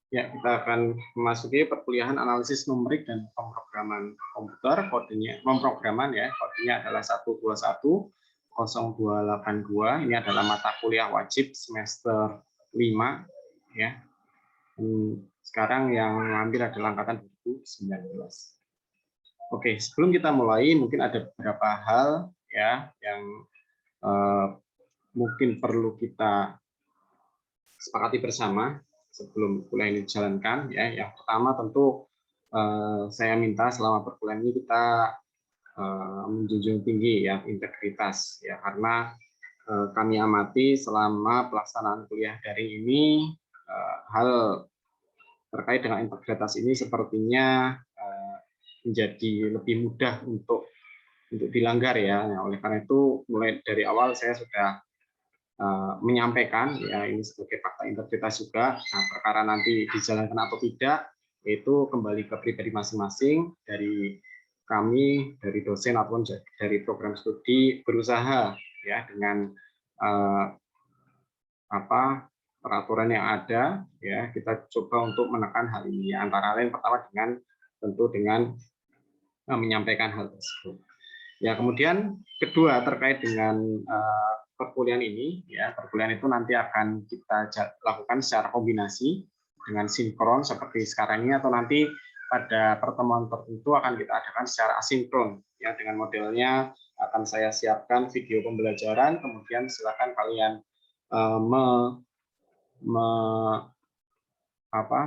Ya, kita akan memasuki perkuliahan analisis numerik dan pemrograman komputer. Kodenya pemrograman ya, kodenya adalah 1210282. Ini adalah mata kuliah wajib semester 5 ya. Sekarang yang mengambil adalah angkatan 2019. Oke, sebelum kita mulai mungkin ada beberapa hal ya yang mungkin perlu kita sepakati bersama sebelum kuliah ini dijalankan ya. Yang pertama tentu saya minta selama perkuliahan ini kita menjunjung tinggi ya integritas ya, karena kami amati selama pelaksanaan kuliah daring ini hal terkait dengan integritas ini sepertinya menjadi lebih mudah untuk dilanggar ya. Nah, oleh karena itu mulai dari awal saya sudah menyampaikan ya ini sebagai fakta integritas juga. Nah, perkara nanti dijalankan atau tidak itu kembali ke pribadi masing-masing. Dari kami, dari dosen ataupun dari program studi berusaha ya dengan peraturan yang ada ya, kita coba untuk menekan hal ini. Antara lain pertama tentu dengan menyampaikan hal tersebut. Ya, kemudian kedua terkait dengan perkuliahan ini ya, perkuliahan itu nanti akan kita lakukan secara kombinasi dengan sinkron seperti sekarang ini, atau nanti pada pertemuan tertentu akan kita adakan secara asinkron ya, dengan modelnya akan saya siapkan video pembelajaran, kemudian silakan kalian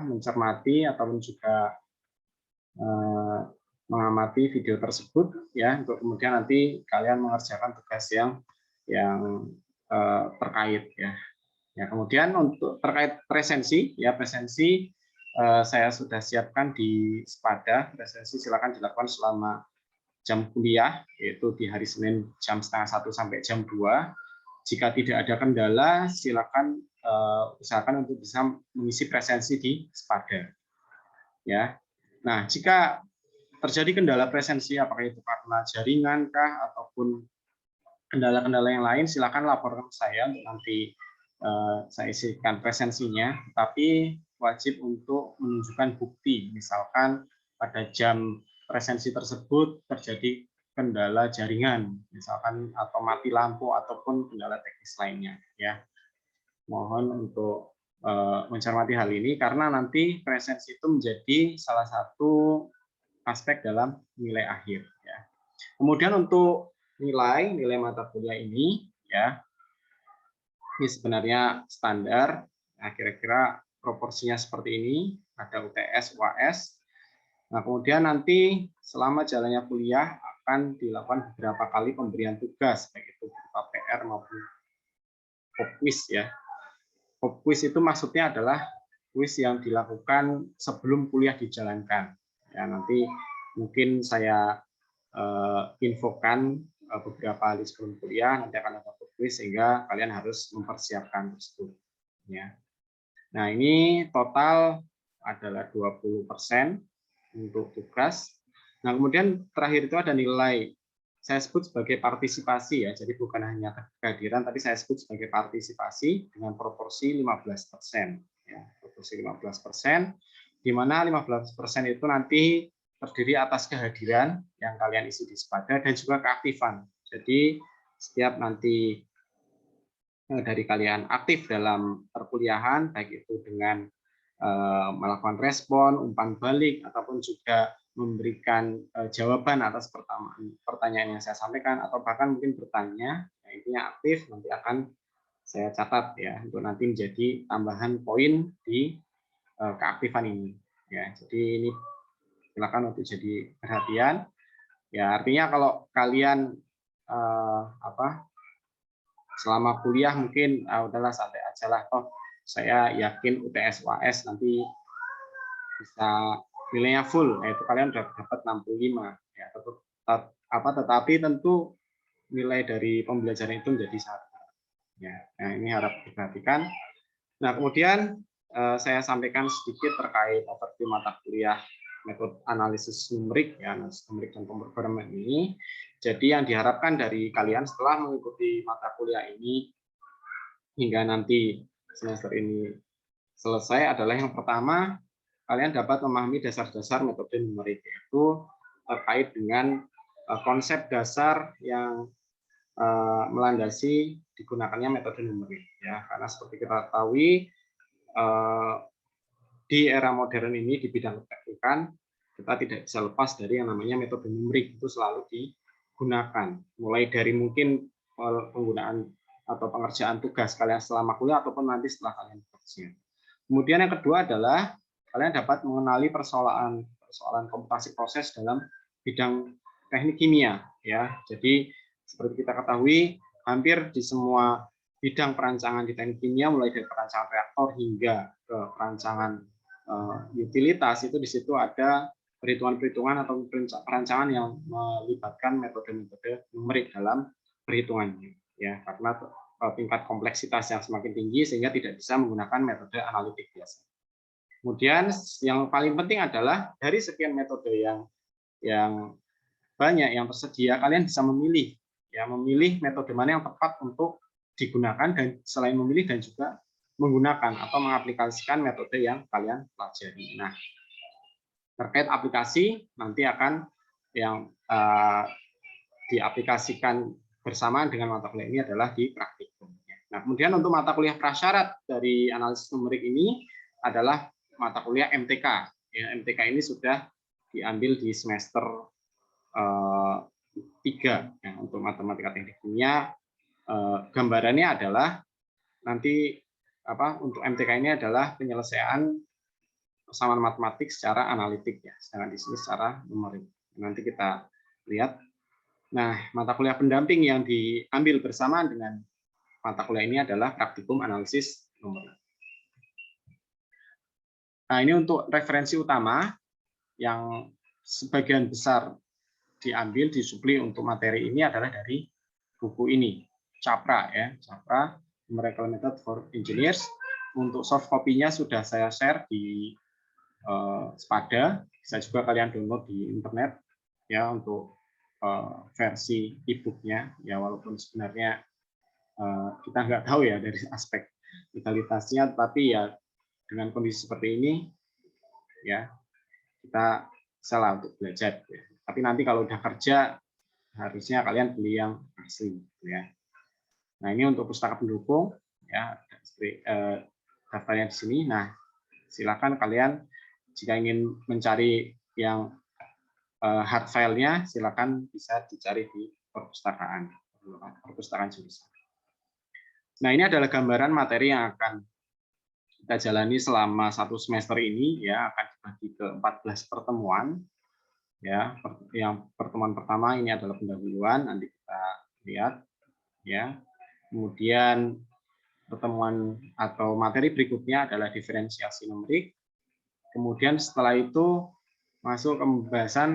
mencermati ataupun juga mengamati video tersebut ya, untuk kemudian nanti kalian mengerjakan tugas yang terkait ya. Ya, kemudian untuk terkait presensi ya, presensi saya sudah siapkan di Spada. Presensi silakan dilakukan selama jam kuliah, yaitu di hari Senin jam 12:30 sampai jam 2. Jika tidak ada kendala, silakan usahakan untuk bisa mengisi presensi di Spada. Ya. Nah, jika terjadi kendala presensi, apakah itu karena jaringan kah ataupun kendala-kendala yang lain, silakan laporkan ke saya untuk nanti saya isikan presensinya. Tapi wajib untuk menunjukkan bukti, misalkan pada jam presensi tersebut terjadi kendala jaringan, misalkan atau mati lampu ataupun kendala teknis lainnya. Ya, mohon untuk mencermati hal ini karena nanti presensi itu menjadi salah satu aspek dalam nilai akhir ya. Kemudian untuk nilai mata kuliah ini ya, ini sebenarnya standar. Nah, kira-kira proporsinya seperti ini, ada UTS, UAS. Nah, kemudian nanti selama jalannya kuliah akan dilakukan beberapa kali pemberian tugas, baik itu berupa PR maupun pop quiz ya. Pop quiz itu maksudnya adalah kuis yang dilakukan sebelum kuliah dijalankan. Ya, nanti mungkin saya infokan beberapa hari sebelum kuliah, nanti akan ada kuis sehingga kalian harus mempersiapkan tersebut. Ya. Nah, ini total adalah 20% untuk tugas. Nah, kemudian terakhir itu ada nilai. Saya sebut sebagai partisipasi ya, jadi bukan hanya kehadiran, tapi saya sebut sebagai partisipasi dengan proporsi 15%. Ya, proporsi 15%, di mana 15% itu nanti terdiri atas kehadiran yang kalian isi di Spada dan juga keaktifan. Jadi setiap nanti dari kalian aktif dalam perkuliahan, baik itu dengan melakukan respon, umpan balik, ataupun juga memberikan jawaban atas pertanyaan yang saya sampaikan, atau bahkan mungkin bertanya, nah, intinya aktif, nanti akan saya catat ya, untuk nanti menjadi tambahan poin di keaktifan ini. Ya, jadi ini silakan untuk jadi perhatian. Ya, artinya kalau kalian selama kuliah mungkin udahlah santai aja lah, toh saya yakin UTS UAS nanti bisa nilainya full, yaitu kalian udah dapat 65 ya. Tetapi tentu nilai dari pembelajaran itu menjadi 1 ya. Nah, ini harap diperhatikan. Nah, kemudian saya sampaikan sedikit terkait overview mata kuliah metode analisis numerik ya, analisis numerik dan pemrograman ini. Jadi yang diharapkan dari kalian setelah mengikuti mata kuliah ini hingga nanti semester ini selesai adalah yang pertama, kalian dapat memahami dasar-dasar metode numerik, yaitu terkait dengan konsep dasar yang melandasi digunakannya metode numerik, ya, karena seperti kita ketahui di era modern ini di bidang keteknikan kita tidak bisa lepas dari yang namanya metode numerik, itu selalu digunakan, mulai dari mungkin penggunaan atau pengerjaan tugas kalian selama kuliah ataupun nanti setelah kalian bekerja. Kemudian yang kedua adalah kalian dapat mengenali persoalan komputasi proses dalam bidang teknik kimia, ya. Jadi seperti kita ketahui, hampir di semua bidang perancangan di teknik kimia, mulai dari perancangan reaktor hingga ke perancangan utilitas, itu di situ ada perhitungan-perhitungan atau perancangan yang melibatkan metode-metode numerik dalam perhitungannya, ya, karena tingkat kompleksitas yang semakin tinggi sehingga tidak bisa menggunakan metode analitik biasa. Kemudian yang paling penting adalah dari sekian metode yang banyak yang tersedia, kalian bisa memilih, ya, memilih metode mana yang tepat untuk digunakan, dan selain memilih dan juga menggunakan atau mengaplikasikan metode yang kalian pelajari. Nah, terkait aplikasi nanti akan yang diaplikasikan bersamaan dengan mata kuliah ini adalah di praktikum. Nah, kemudian untuk mata kuliah prasyarat dari analisis numerik ini adalah mata kuliah MTK. Ya, MTK ini sudah diambil di semester 3 ya, untuk matematika teknik kimia. Gambarannya adalah nanti untuk MTK ini adalah penyelesaian persamaan matematik secara analitik, ya, sedangkan di sini secara numerik. Nanti kita lihat. Nah, mata kuliah pendamping yang diambil bersamaan dengan mata kuliah ini adalah praktikum analisis numerik. Nah, ini untuk referensi utama yang sebagian besar diambil, disupli untuk materi ini adalah dari buku ini, CAPRA, ya, CAPRA Numerical Method for Engineers. Untuk soft copy-nya sudah saya share di Spada, bisa juga kalian download di internet, ya, untuk versi e-book-nya, ya, walaupun sebenarnya kita nggak tahu ya dari aspek legalitasnya, tapi ya dengan kondisi seperti ini, ya, kita salah untuk belajar, ya. Tapi nanti kalau udah kerja harusnya kalian beli yang asli, ya. Nah, ini untuk pustaka pendukung, ya, daftarnya di sini. Nah, silakan kalian jika ingin mencari yang hard file-nya, silakan bisa dicari di perpustakaan jurusan. Nah, ini adalah gambaran materi yang akan kita jalani selama 1 semester ini, ya, akan dibagi ke 14 pertemuan. Ya, yang pertemuan pertama ini adalah pendahuluan, nanti kita lihat, ya. Kemudian pertemuan atau materi berikutnya adalah diferensiasi numerik. Kemudian setelah itu masuk ke pembahasan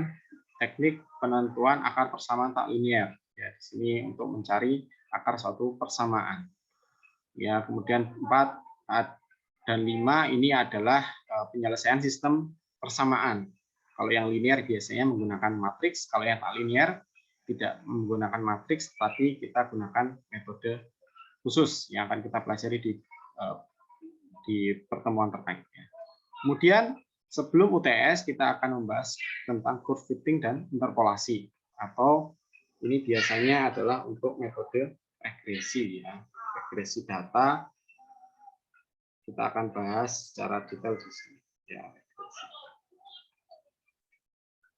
teknik penentuan akar persamaan tak linear. Ya, di sini untuk mencari akar suatu persamaan. Ya, kemudian 4 dan 5 ini adalah penyelesaian sistem persamaan. Kalau yang linear biasanya menggunakan matriks, kalau yang tak linear tidak menggunakan matriks, tapi kita gunakan metode khusus yang akan kita pelajari di pertemuan terkaitnya. Kemudian sebelum UTS kita akan membahas tentang curve fitting dan interpolasi, atau ini biasanya adalah untuk metode regresi, ya, regresi data. Kita akan bahas secara detail di sini, ya.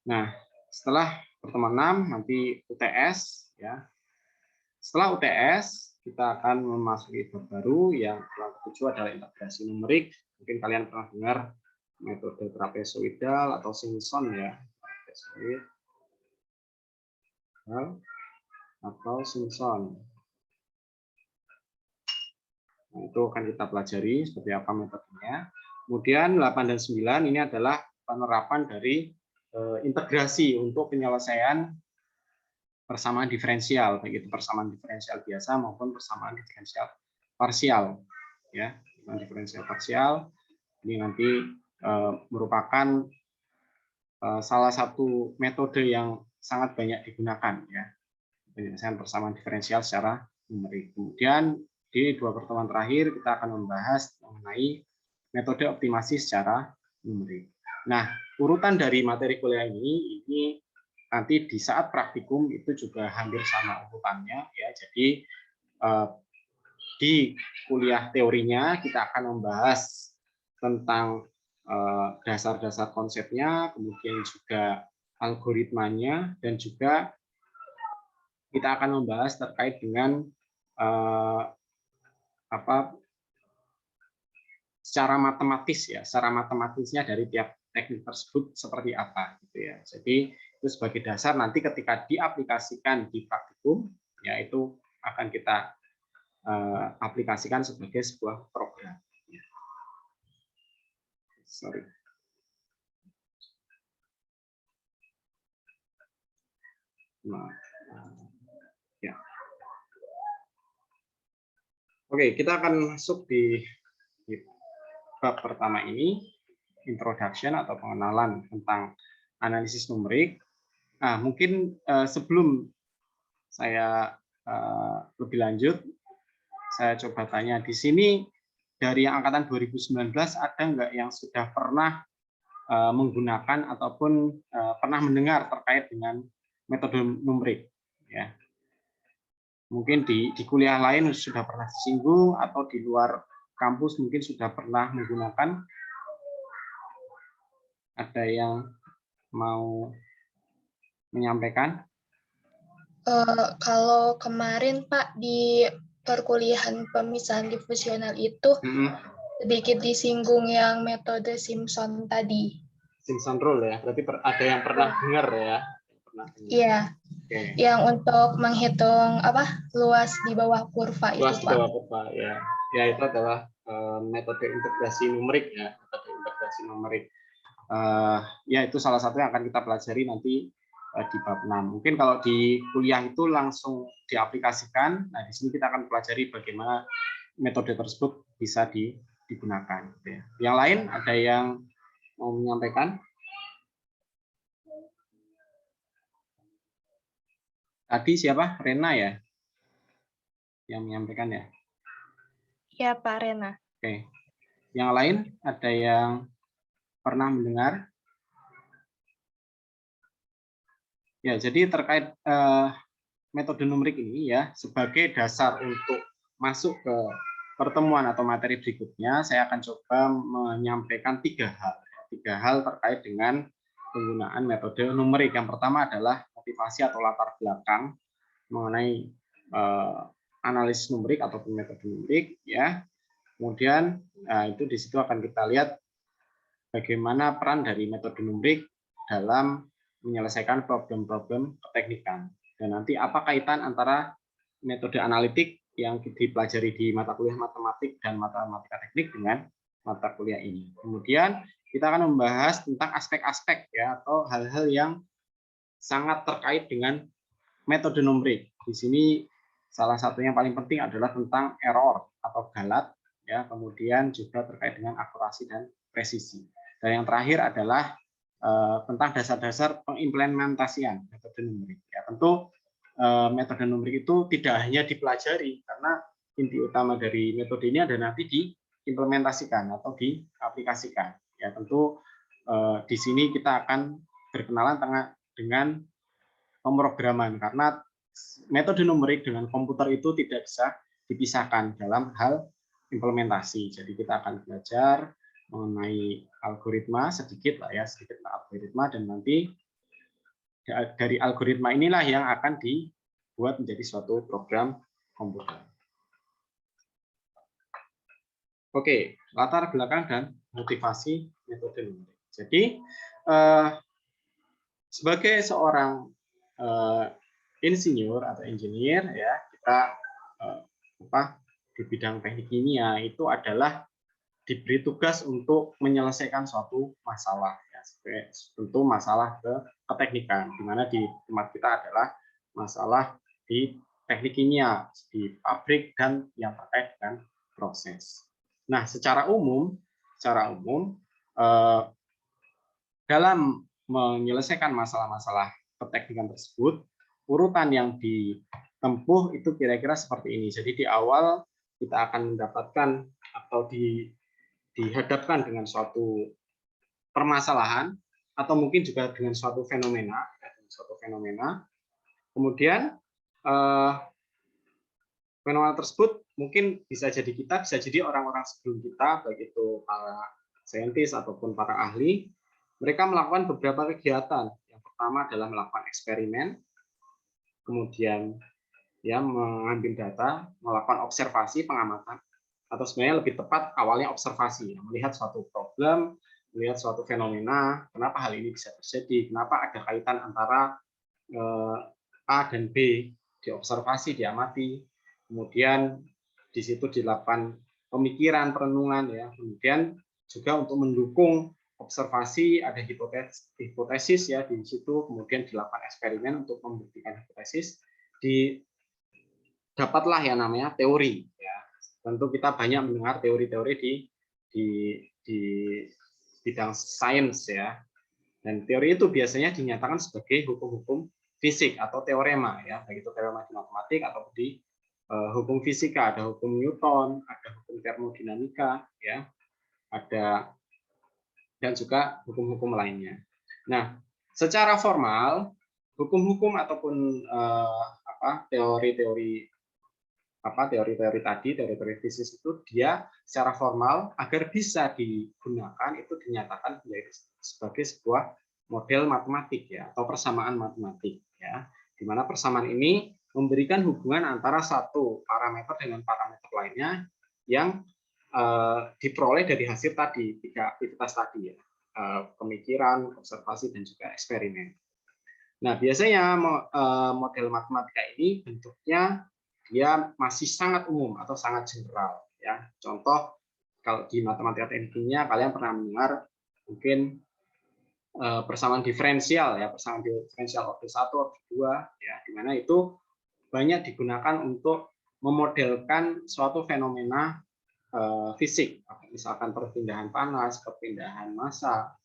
Nah, setelah pertemuan 6 nanti UTS, ya. Setelah UTS kita akan memasuki bab baru yang ke-7 adalah integrasi numerik. Mungkin kalian pernah dengar metode trapezoidal atau Simpson, ya. Trapezoidal atau Simpson. Nah, itu akan kita pelajari seperti apa metodenya. Kemudian 8 dan 9 ini adalah penerapan dari integrasi untuk penyelesaian persamaan diferensial, baik itu persamaan diferensial biasa maupun persamaan diferensial parsial, ya. Diferensial parsial ini nanti merupakan salah satu metode yang sangat banyak digunakan, ya, penyelesaian persamaan diferensial secara numerik. Kemudian di 2 pertemuan terakhir kita akan membahas mengenai metode optimasi secara numerik. Nah, urutan dari materi kuliah ini nanti di saat praktikum itu juga hampir sama urutannya ya. Jadi di kuliah teorinya kita akan membahas tentang dasar-dasar konsepnya, kemudian juga algoritmanya, dan juga kita akan membahas terkait dengan secara matematis ya, secara matematisnya dari tiap teknik tersebut seperti apa gitu ya. Jadi itu sebagai dasar nanti ketika diaplikasikan di praktikum, ya itu akan kita aplikasikan sebagai sebuah program. Sorry. Nah, ya. Oke, kita akan masuk di bab pertama ini, introduction atau pengenalan tentang analisis numerik. Nah, mungkin sebelum saya lebih lanjut, saya coba tanya di sini dari yang angkatan 2019 ada nggak yang sudah pernah menggunakan ataupun pernah mendengar terkait dengan metode numerik? Ya, mungkin di kuliah lain sudah pernah disinggung atau di luar kampus mungkin sudah pernah menggunakan. Ada yang mau menyampaikan? Kalau kemarin Pak di perkuliahan pemisahan difusional itu sedikit disinggung yang metode Simpson tadi. Simpson rule ya, berarti ada yang pernah dengar ya? Iya. Okay. Yang untuk menghitung luas di bawah kurva luas itu di bawah kurva ya. Ya itu adalah metode integrasi numerik ya, metode integrasi numerik. Ya itu salah satu yang akan kita pelajari nanti di bab 6. Mungkin kalau di kuliah itu langsung diaplikasikan. Nah, di sini kita akan pelajari bagaimana metode tersebut bisa digunakan. Gitu ya. Yang lain ada yang mau menyampaikan? Tadi siapa? Rena ya? Yang menyampaikan ya? Ya, Pak Rena. Oke. Yang lain ada yang pernah mendengar? Ya, jadi terkait metode numerik ini ya sebagai dasar untuk masuk ke pertemuan atau materi berikutnya, saya akan coba menyampaikan tiga hal terkait dengan penggunaan metode numerik. Yang pertama adalah motivasi atau latar belakang mengenai analisis numerik ataupun metode numerik ya. Kemudian itu di situ akan kita lihat bagaimana peran dari metode numerik dalam menyelesaikan problem-problem keteknikan. Dan nanti apa kaitan antara metode analitik yang dipelajari di mata kuliah matematik dan matematika teknik dengan mata kuliah ini. Kemudian kita akan membahas tentang aspek-aspek ya atau hal-hal yang sangat terkait dengan metode numerik. Di sini salah satu yang paling penting adalah tentang error atau galat ya, kemudian juga terkait dengan akurasi dan presisi. Dan yang terakhir adalah tentang dasar-dasar pengimplementasian metode numerik. Ya, tentu metode numerik itu tidak hanya dipelajari karena inti utama dari metode ini ada nanti diimplementasikan atau diaplikasikan. Ya, tentu di sini kita akan berkenalan dengan pemrograman karena metode numerik dengan komputer itu tidak bisa dipisahkan dalam hal implementasi. Jadi kita akan belajar mengenai algoritma sedikit tentang algoritma, dan nanti dari algoritma inilah yang akan dibuat menjadi suatu program komputer. Oke, latar belakang dan motivasi metode numerik. Jadi sebagai seorang insinyur atau engineer ya, kita di bidang teknik kimia itu adalah diberi tugas untuk menyelesaikan suatu masalah ya, tentu masalah keteknikan, di mana di tempat kita adalah masalah di teknik kimia di pabrik dan yang terkait dengan proses. Nah, secara umum dalam menyelesaikan masalah-masalah keteknikan tersebut, urutan yang ditempuh itu kira-kira seperti ini. Jadi di awal kita akan mendapatkan atau dihadapkan dengan suatu permasalahan atau mungkin juga dengan suatu fenomena, kemudian fenomena tersebut mungkin bisa jadi kita, bisa jadi orang-orang sebelum kita, baik itu para saintis ataupun para ahli, mereka melakukan beberapa kegiatan. Yang pertama adalah melakukan eksperimen, kemudian ya mengambil data, melakukan observasi, pengamatan, atau sebenarnya lebih tepat awalnya observasi, melihat suatu problem, melihat suatu fenomena, kenapa hal ini bisa terjadi, kenapa ada kaitan antara A dan B, diobservasi, diamati, kemudian di situ dilakukan pemikiran, perenungan, ya, kemudian juga untuk mendukung observasi ada hipotesis ya di situ, kemudian dilakukan eksperimen untuk membuktikan hipotesis, dapatlah yang namanya teori. Ya. Tentu kita banyak mendengar teori-teori di bidang sains ya. Dan teori itu biasanya dinyatakan sebagai hukum-hukum fisik atau teorema ya, baik itu teorema di matematik atau di hukum fisika, ada hukum Newton, ada hukum termodinamika ya, ada dan juga hukum-hukum lainnya. Nah, secara formal hukum-hukum ataupun teori-teori tadi, teori-teori fisik itu dia secara formal agar bisa digunakan itu dinyatakan sebagai sebuah model matematik ya, atau persamaan matematik ya, di mana persamaan ini memberikan hubungan antara satu parameter dengan parameter lainnya yang diperoleh dari hasil tadi, tiga aktivitas tadi ya, pemikiran, observasi, dan juga eksperimen. Nah, biasanya model matematika ini bentuknya dia masih sangat umum atau sangat general ya. Contoh kalau di matematika teknik kimia kalian pernah mendengar mungkin persamaan diferensial ya, persamaan diferensial orde 1, orde 2 ya, di mana itu banyak digunakan untuk memodelkan suatu fenomena fisik, misalkan perpindahan panas, perpindahan massa,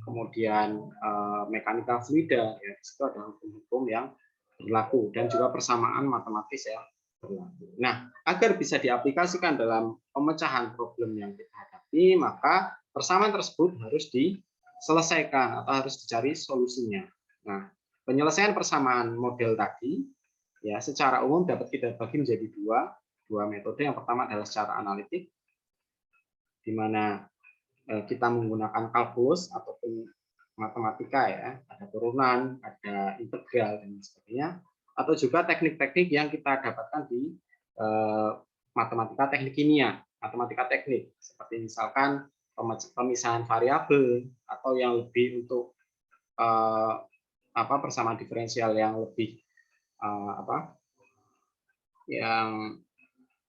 kemudian mekanika fluida, ya, itu ada hukum-hukum yang berlaku dan juga persamaan matematis ya berlaku. Nah, agar bisa diaplikasikan dalam pemecahan problem yang kita hadapi, maka persamaan tersebut harus diselesaikan atau harus dicari solusinya. Nah, penyelesaian persamaan model tadi ya secara umum dapat kita bagi menjadi dua metode. Yang pertama adalah secara analitik, di mana kita menggunakan kalkulus ataupun matematika ya, ada turunan, ada integral dan sebagainya, atau juga teknik-teknik yang kita dapatkan di matematika teknik kimia, matematika teknik, seperti misalkan pemisahan variabel atau yang lebih untuk persamaan diferensial yang lebih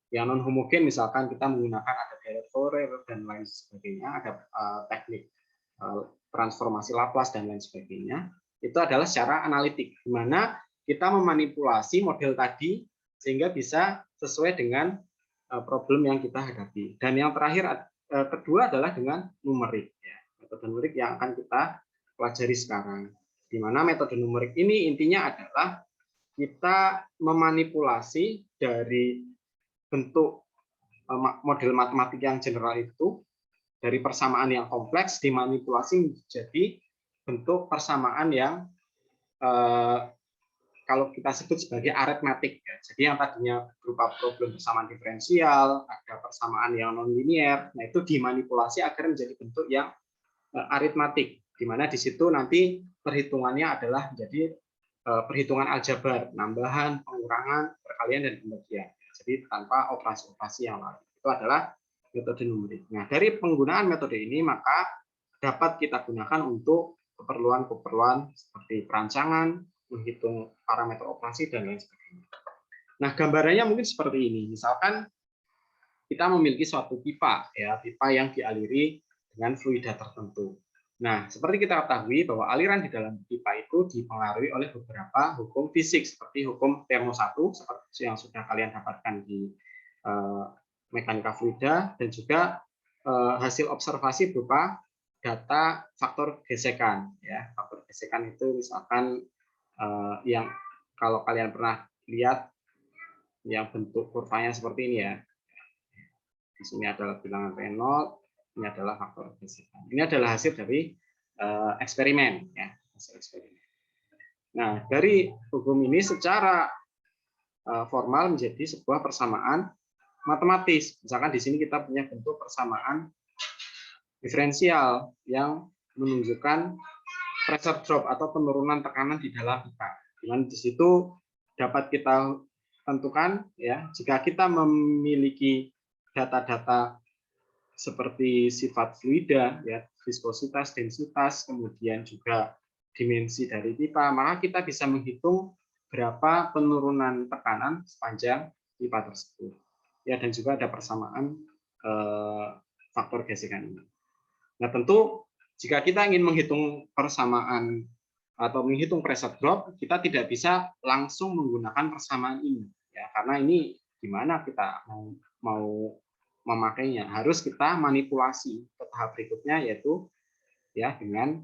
yang non homogen, misalkan kita menggunakan ada Taylor-Fourier dan lain sebagainya, ada teknik transformasi Laplace dan lain sebagainya. Itu adalah secara analitik, di mana kita memanipulasi model tadi sehingga bisa sesuai dengan problem yang kita hadapi. Dan yang terakhir kedua adalah dengan numerik ya. Metode numerik yang akan kita pelajari sekarang. Di mana metode numerik ini intinya adalah kita memanipulasi dari bentuk model matematik yang general itu, dari persamaan yang kompleks dimanipulasi menjadi bentuk persamaan yang kalau kita sebut sebagai aritmatik ya. Jadi yang tadinya berupa problem persamaan diferensial, ada persamaan yang non-linier, nah itu dimanipulasi agar menjadi bentuk yang aritmatik, di mana di situ nanti perhitungannya adalah menjadi perhitungan aljabar, penambahan, pengurangan, perkalian, dan pembagian. Jadi tanpa operasi-operasi yang lain. Itu adalah metode numerik. Nah, dari penggunaan metode ini maka dapat kita gunakan untuk keperluan-keperluan seperti perancangan, menghitung parameter operasi, dan lain sebagainya. Nah, gambarannya mungkin seperti ini. Misalkan kita memiliki suatu pipa, ya, pipa yang dialiri dengan fluida tertentu. Nah, seperti kita ketahui bahwa aliran di dalam pipa itu dipengaruhi oleh beberapa hukum fisik, seperti hukum termosatu, seperti yang sudah kalian dapatkan di mekanika fluida, dan juga hasil observasi berupa data faktor gesekan. Ya, faktor gesekan itu misalkan yang kalau kalian pernah lihat yang bentuk kurvanya seperti ini ya. Di sini adalah bilangan Reynolds, ini adalah faktor gesekan. Ini adalah hasil dari eksperimen, ya, hasil eksperimen. Nah, dari hukum ini secara formal menjadi sebuah persamaan matematis. Misalkan di sini kita punya bentuk persamaan diferensial yang menunjukkan pressure drop atau penurunan tekanan di dalam pipa. Di mana di situ dapat kita tentukan, ya, jika kita memiliki data-data seperti sifat fluida, ya, viskositas, densitas, kemudian juga dimensi dari pipa, maka kita bisa menghitung berapa penurunan tekanan sepanjang pipa tersebut. Ya, dan juga ada persamaan faktor gesekan ini. Nah, tentu jika kita ingin menghitung persamaan atau menghitung pressure drop, kita tidak bisa langsung menggunakan persamaan ini, ya, karena ini gimana kita mau memakainya, harus kita manipulasi ke tahap berikutnya, yaitu ya dengan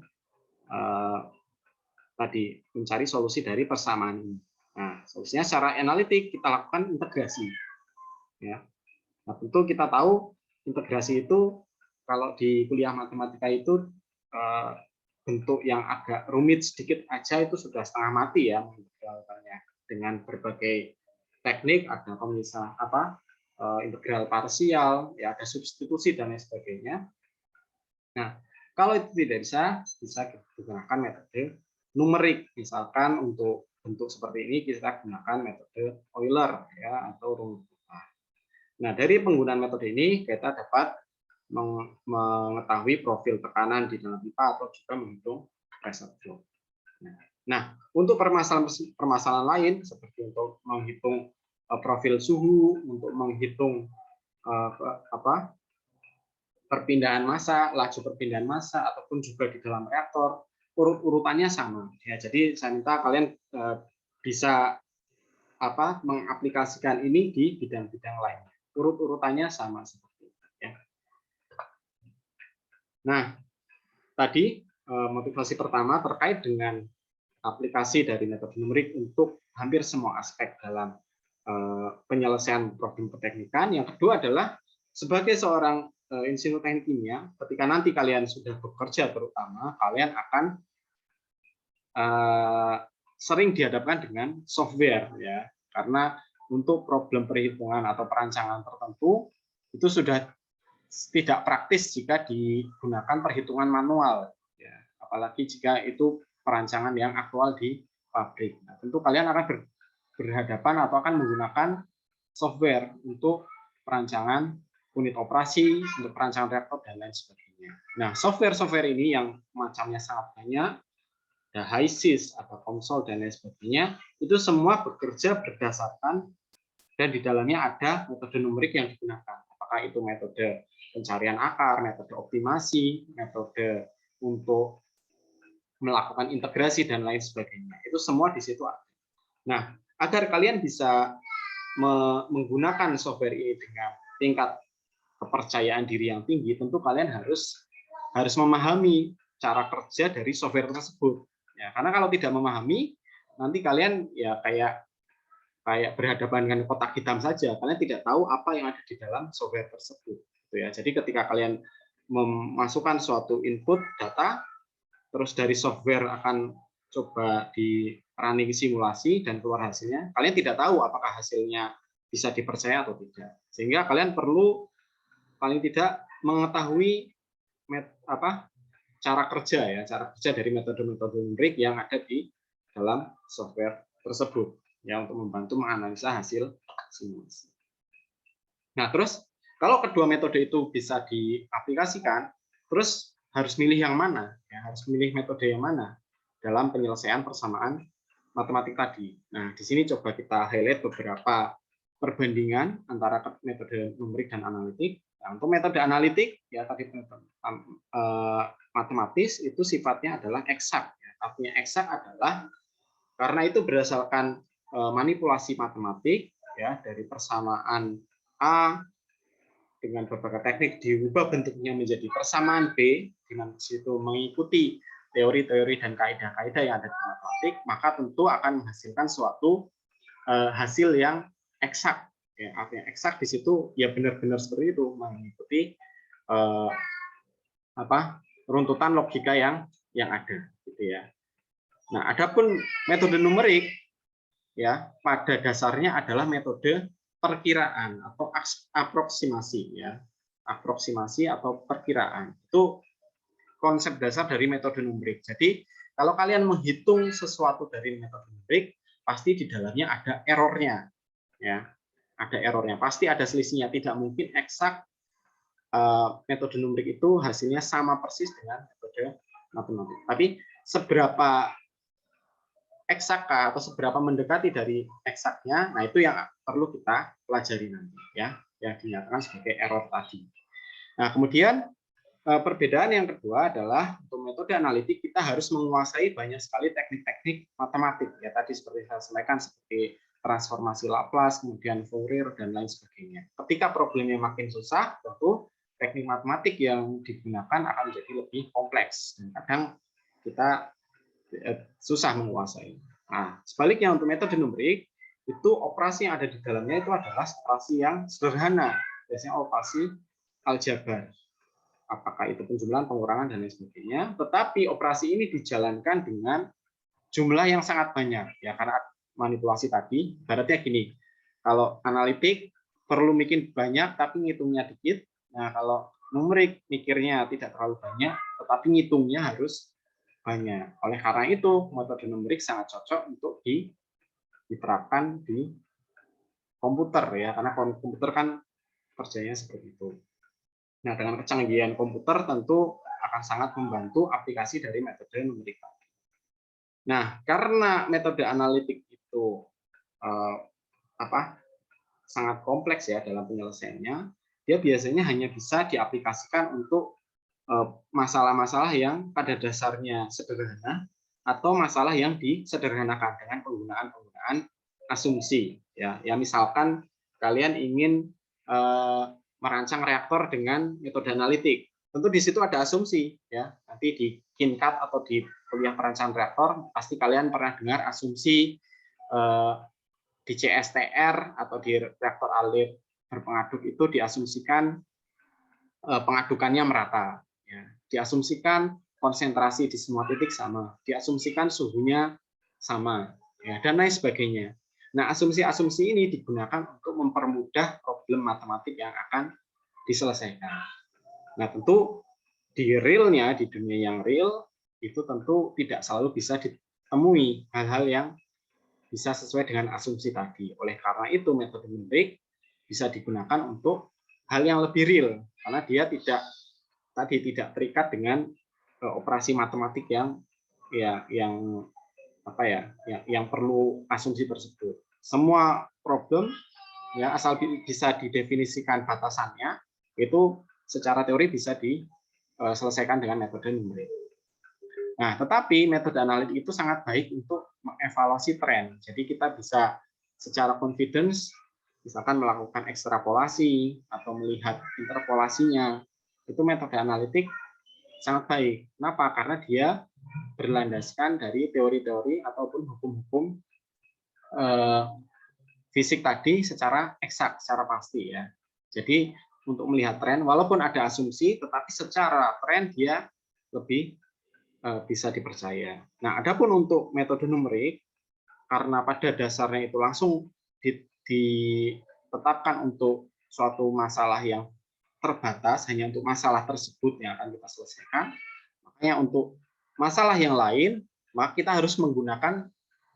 tadi mencari solusi dari persamaan ini. Nah, solusinya secara analitik kita lakukan integrasi, ya. Nah, tentu kita tahu integrasi itu kalau di kuliah matematika itu bentuk yang agak rumit sedikit aja itu sudah setengah mati, ya, dengan berbagai teknik, ada pemisah integral parsial, ya, ada substitusi dan lain sebagainya. Nah, kalau itu tidak bisa digunakan metode numerik. Misalkan untuk bentuk seperti ini kita gunakan metode Euler, ya, atau rumus. Nah, dari penggunaan metode ini kita dapat mengetahui profil tekanan di dalam pipa atau juga menghitung pressure drop. Nah, untuk permasalahan lain seperti untuk menghitung profil suhu, untuk menghitung perpindahan massa, laju perpindahan massa, ataupun juga di dalam reaktor, urut-urutannya sama. Ya, jadi saya minta kalian bisa mengaplikasikan ini di bidang-bidang lain. Urut-urutannya sama seperti itu, ya. Nah, tadi motivasi pertama terkait dengan aplikasi dari metode numerik untuk hampir semua aspek dalam penyelesaian problem keteknikan. Yang kedua adalah sebagai seorang insinyur teknik kimia, ketika nanti kalian sudah bekerja, terutama kalian akan sering dihadapkan dengan software, ya, karena untuk problem perhitungan atau perancangan tertentu itu sudah tidak praktis jika digunakan perhitungan manual, ya, apalagi jika itu perancangan yang aktual di pabrik. Nah, tentu kalian akan berhadapan atau akan menggunakan software untuk perancangan unit operasi, untuk perancangan reaktor dan lain sebagainya. Nah, software-software ini yang macamnya sangat banyak, ada HiSys, ada Komsol dan lain sebagainya, itu semua bekerja berdasarkan dan di dalamnya ada metode numerik yang digunakan. Apakah itu metode pencarian akar, metode optimasi, metode untuk melakukan integrasi dan lain sebagainya. Itu semua di situ ada. Nah, agar kalian bisa menggunakan software ini dengan tingkat kepercayaan diri yang tinggi, tentu kalian harus memahami cara kerja dari software tersebut. Ya, karena kalau tidak memahami, nanti kalian ya kayak berhadapan dengan kotak hitam saja. Kalian tidak tahu apa yang ada di dalam software tersebut. Gitu ya. Jadi ketika kalian memasukkan suatu input data, terus dari software akan coba di running simulasi dan keluar hasilnya, kalian tidak tahu apakah hasilnya bisa dipercaya atau tidak. Sehingga kalian perlu paling tidak mengetahui cara kerja dari metode-metode numerik yang ada di dalam software tersebut, ya, untuk membantu menganalisa hasil simulasi. Nah, terus kalau kedua metode itu bisa diaplikasikan, terus harus milih yang mana? Ya, harus memilih metode yang mana dalam penyelesaian persamaan matematik tadi. Nah, di sini coba kita highlight beberapa perbandingan antara metode numerik dan analitik. Nah, untuk metode analitik, ya tadi matematis itu sifatnya adalah eksak. Artinya eksak adalah karena itu berdasarkan manipulasi matematik, ya, dari persamaan A dengan berbagai teknik diubah bentuknya menjadi persamaan B dengan situ mengikuti teori-teori dan kaidah-kaidah yang ada di matematik, maka tentu akan menghasilkan suatu hasil yang eksak, Ya, artinya eksak di situ ya benar-benar seperti itu, mengikuti runtutan logika yang ada, gitu ya. Nah, adapun metode numerik ya pada dasarnya adalah metode perkiraan atau aproksimasi ya. Aproksimasi atau perkiraan. Itu konsep dasar dari metode numerik. Jadi, kalau kalian menghitung sesuatu dari metode numerik, pasti di dalamnya ada errornya. Ya, ada errornya. Pasti ada selisihnya. Tidak mungkin eksak metode numerik itu hasilnya sama persis dengan metode matematik. Tapi seberapa eksak atau seberapa mendekati dari eksaknya, nah itu yang perlu kita pelajari nanti ya, yang dinyatakan sebagai error tadi. Nah, kemudian perbedaan yang kedua adalah untuk metode analitik kita harus menguasai banyak sekali teknik-teknik matematik ya, tadi seperti saya sampaikan seperti transformasi Laplace, kemudian Fourier dan lain sebagainya. Ketika problemnya makin susah, tentu teknik matematik yang digunakan akan menjadi lebih kompleks dan kadang kita susah menguasai. Nah, sebaliknya untuk metode numerik itu operasi yang ada di dalamnya itu adalah operasi yang sederhana, biasanya operasi aljabar. Apakah itu penjumlahan, pengurangan dan lain sebagainya. Tetapi operasi ini dijalankan dengan jumlah yang sangat banyak ya, karena manipulasi tadi. Ibaratnya gini, kalau analitik perlu bikin banyak tapi ngitungnya dikit. Nah, kalau numerik mikirnya tidak terlalu banyak, tetapi ngitungnya harus banyak. Oleh karena itu, metode numerik sangat cocok untuk diterapkan di komputer ya, karena komputer kan kerjanya seperti itu. Nah, dengan kecanggihan komputer tentu akan sangat membantu aplikasi dari metode numerik. Nah, karena metode analitik itu sangat kompleks ya dalam penyelesaiannya, dia biasanya hanya bisa diaplikasikan untuk masalah-masalah yang pada dasarnya sederhana atau masalah yang disederhanakan dengan penggunaan asumsi ya. Ya misalkan kalian ingin merancang reaktor dengan metode analitik, tentu di situ ada asumsi ya. Nanti di KINCAT atau di kuliah perancangan reaktor pasti kalian pernah dengar asumsi di CSTR atau di reaktor alir berpengaduk itu diasumsikan pengadukannya merata. Ya, diasumsikan konsentrasi di semua titik sama, diasumsikan suhunya sama, ya, dan lain sebagainya. Nah, asumsi-asumsi ini digunakan untuk mempermudah problem matematik yang akan diselesaikan. Nah, tentu di realnya, di dunia yang real, itu tentu tidak selalu bisa ditemui hal-hal yang bisa sesuai dengan asumsi tadi. Oleh karena itu, metode numerik bisa digunakan untuk hal yang lebih real, karena dia tidak terikat dengan operasi matematik yang perlu asumsi tersebut. Semua problem ya asal bisa didefinisikan batasannya itu secara teori bisa diselesaikan dengan metode numerik. Nah, tetapi metode analitik itu sangat baik untuk mengevaluasi tren. Jadi kita bisa secara confidence misalkan melakukan ekstrapolasi atau melihat interpolasinya. Itu metode analitik sangat baik. Kenapa? Karena dia berlandaskan dari teori-teori ataupun hukum-hukum fisik tadi secara eksak, secara pasti ya. Jadi untuk melihat tren, walaupun ada asumsi, tetapi secara tren dia lebih bisa dipercaya. Nah, adapun untuk metode numerik, karena pada dasarnya itu langsung ditetapkan untuk suatu masalah yang terbatas, hanya untuk masalah tersebut yang akan kita selesaikan. Makanya untuk masalah yang lain, maka kita harus menggunakan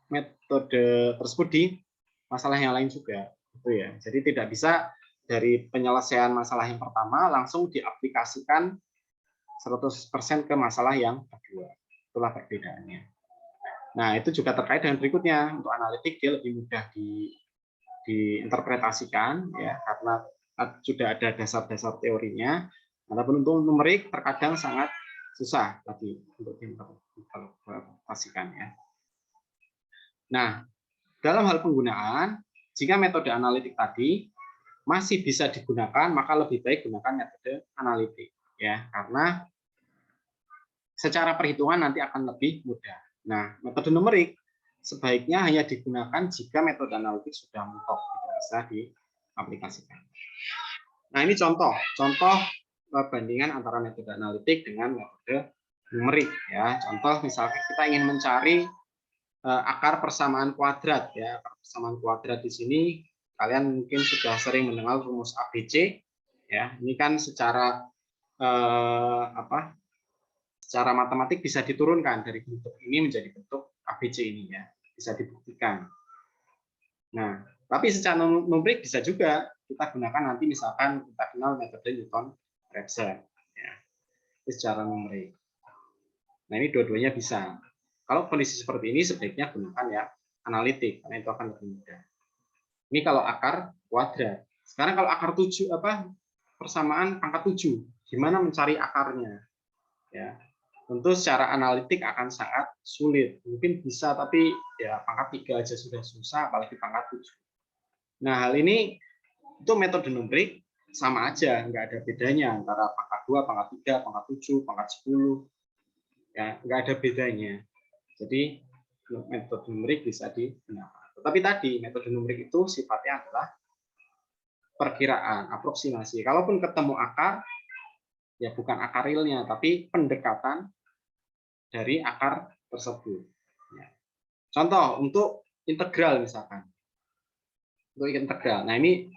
metode tersebut di masalah yang lain juga. Gitu ya. Jadi tidak bisa dari penyelesaian masalah yang pertama langsung diaplikasikan 100% ke masalah yang kedua. Itulah perbedaannya. Nah, itu juga terkait dengan berikutnya. Untuk analitik dia lebih mudah diinterpretasikan ya, karena sudah ada dasar-dasar teorinya. Adapun untuk numerik terkadang sangat susah tadi untuk diinterpretasikan ya. Nah, dalam hal penggunaan, jika metode analitik tadi masih bisa digunakan, maka lebih baik gunakan metode analitik ya, karena secara perhitungan nanti akan lebih mudah. Nah, metode numerik sebaiknya hanya digunakan jika metode analitik sudah mentok, tidak bisa aplikasikan. Nah, ini contoh bandingan antara metode analitik dengan metode numerik ya. Contoh misalnya kita ingin mencari akar persamaan kuadrat ya. Akar persamaan kuadrat di sini kalian mungkin sudah sering mendengar rumus ABC ya. Ini kan secara secara matematik bisa diturunkan dari bentuk ini menjadi bentuk ABC ini ya. Bisa dibuktikan. Nah, tapi secara numerik bisa juga kita gunakan nanti misalkan kita kenal metode Newton-Raphson ya. Itu secara numerik. Nah, ini dua-duanya bisa. Kalau kondisi seperti ini sebaiknya gunakan ya analitik karena itu akan lebih mudah. Ini kalau akar kuadrat. Sekarang kalau akar 7 persamaan pangkat 7, gimana mencari akarnya? Ya. Tentu secara analitik akan sangat sulit. Mungkin bisa tapi ya pangkat 3 aja sudah susah apalagi pangkat 7. Nah, hal ini itu metode numerik sama aja, nggak ada bedanya antara pangkat 2, pangkat 3, pangkat 7, pangkat 10. Ya, nggak ada bedanya. Jadi metode numerik bisa digunakan. Tetapi tadi metode numerik itu sifatnya adalah perkiraan, aproksimasi. Kalaupun ketemu akar, ya bukan akar realnya, tapi pendekatan dari akar tersebut. Ya. Contoh untuk integral misalkan. Untuk integral. Nah, ini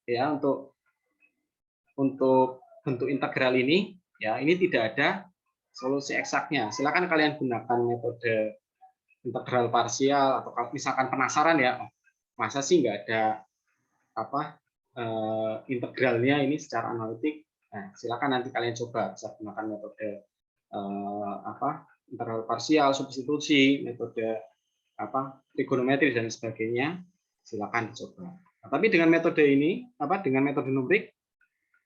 ya untuk bentuk integral ini ya ini tidak ada solusi eksaknya. Silakan kalian gunakan metode integral parsial atau misalkan penasaran ya, masa sih nggak ada integralnya ini secara analitik. Nah, silakan nanti kalian coba bisa gunakan metode integral parsial, substitusi, metode trigonometri dan sebagainya. Silakan dicoba. Nah, tapi dengan metode ini, dengan metode numerik,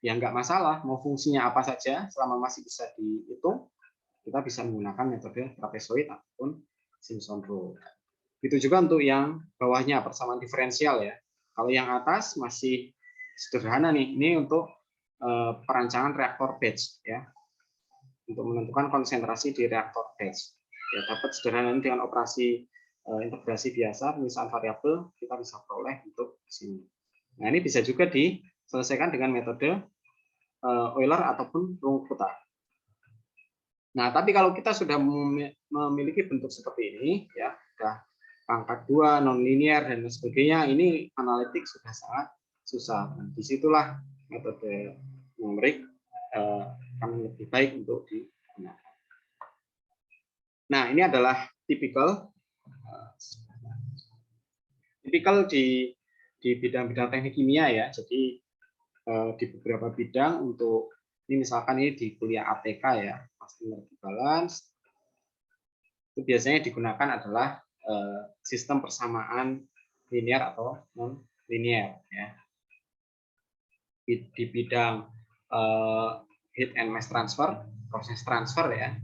ya nggak masalah. Mau fungsinya apa saja, selama masih bisa dihitung, kita bisa menggunakan metode trapezoid ataupun Simpson rule. Itu juga untuk yang bawahnya persamaan diferensial ya. Kalau yang atas masih sederhana nih. Ini untuk perancangan reaktor batch ya. Untuk menentukan konsentrasi di reaktor batch. Ya, dapat sederhana ini dengan operasi integrasi biasa, pemisahan variabel kita bisa peroleh untuk sini. Nah, ini bisa juga diselesaikan dengan metode Euler ataupun Runge-Kutta. Nah, tapi kalau kita sudah memiliki bentuk seperti ini, ya, sudah pangkat 2, non-linear dan sebagainya, ini analitik sudah sangat susah. Dan disitulah metode numerik akan lebih baik untuk digunakan. Nah, ini adalah tipikal di bidang-bidang teknik kimia ya. Jadi di beberapa bidang untuk ini misalkan ini di kuliah ATK ya, pasti energy balance. Itu biasanya digunakan adalah sistem persamaan linear atau non linear ya. Di bidang heat and mass transfer, proses transfer ya.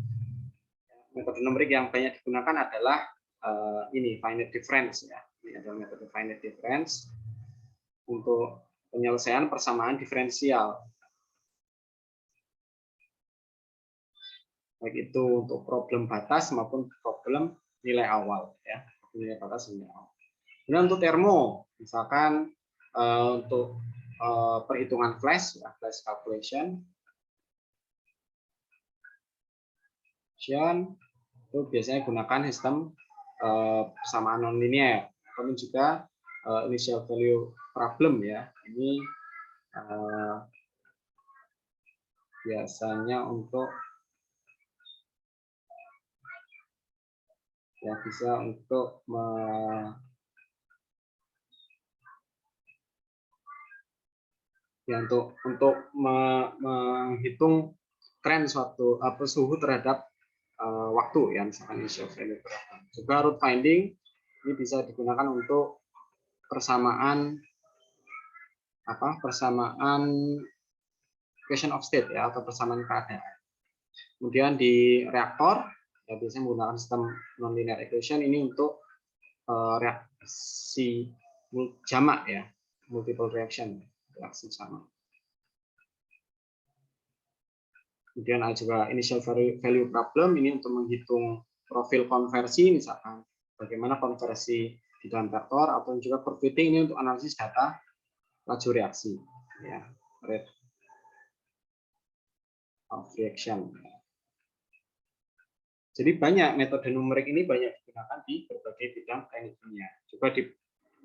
Metode numerik yang banyak digunakan adalah ini finite difference ya. Ini adalah metode finite difference untuk penyelesaian persamaan diferensial. Baik itu untuk problem batas maupun problem nilai awal ya. Nilai batas nilai awal. Kemudian untuk termo, misalkan untuk perhitungan flash, ya, flash calculation, itu biasanya gunakan sistem persamaan nonlinear. Kemudian juga initial value problem ya. Ini biasanya untuk ya bisa untuk menghitung tren suatu suhu terhadap waktu ya, misalkan initial value problem. Juga root finding ini bisa digunakan untuk persamaan equation of state ya, atau persamaan keadaan. Kemudian di reaktor ya biasanya menggunakan sistem nonlinear equation ini untuk reaksi jamak ya, multiple reaction, reaksi jamak. Kemudian ada juga initial value problem ini untuk menghitung profil konversi, misalkan bagaimana konversi di dalam vektor, atau juga curve fitting ini untuk analisis data laju reaksi, ya, rate of reaction. Jadi banyak metode numerik ini banyak digunakan di berbagai bidang teknik kimia. Juga di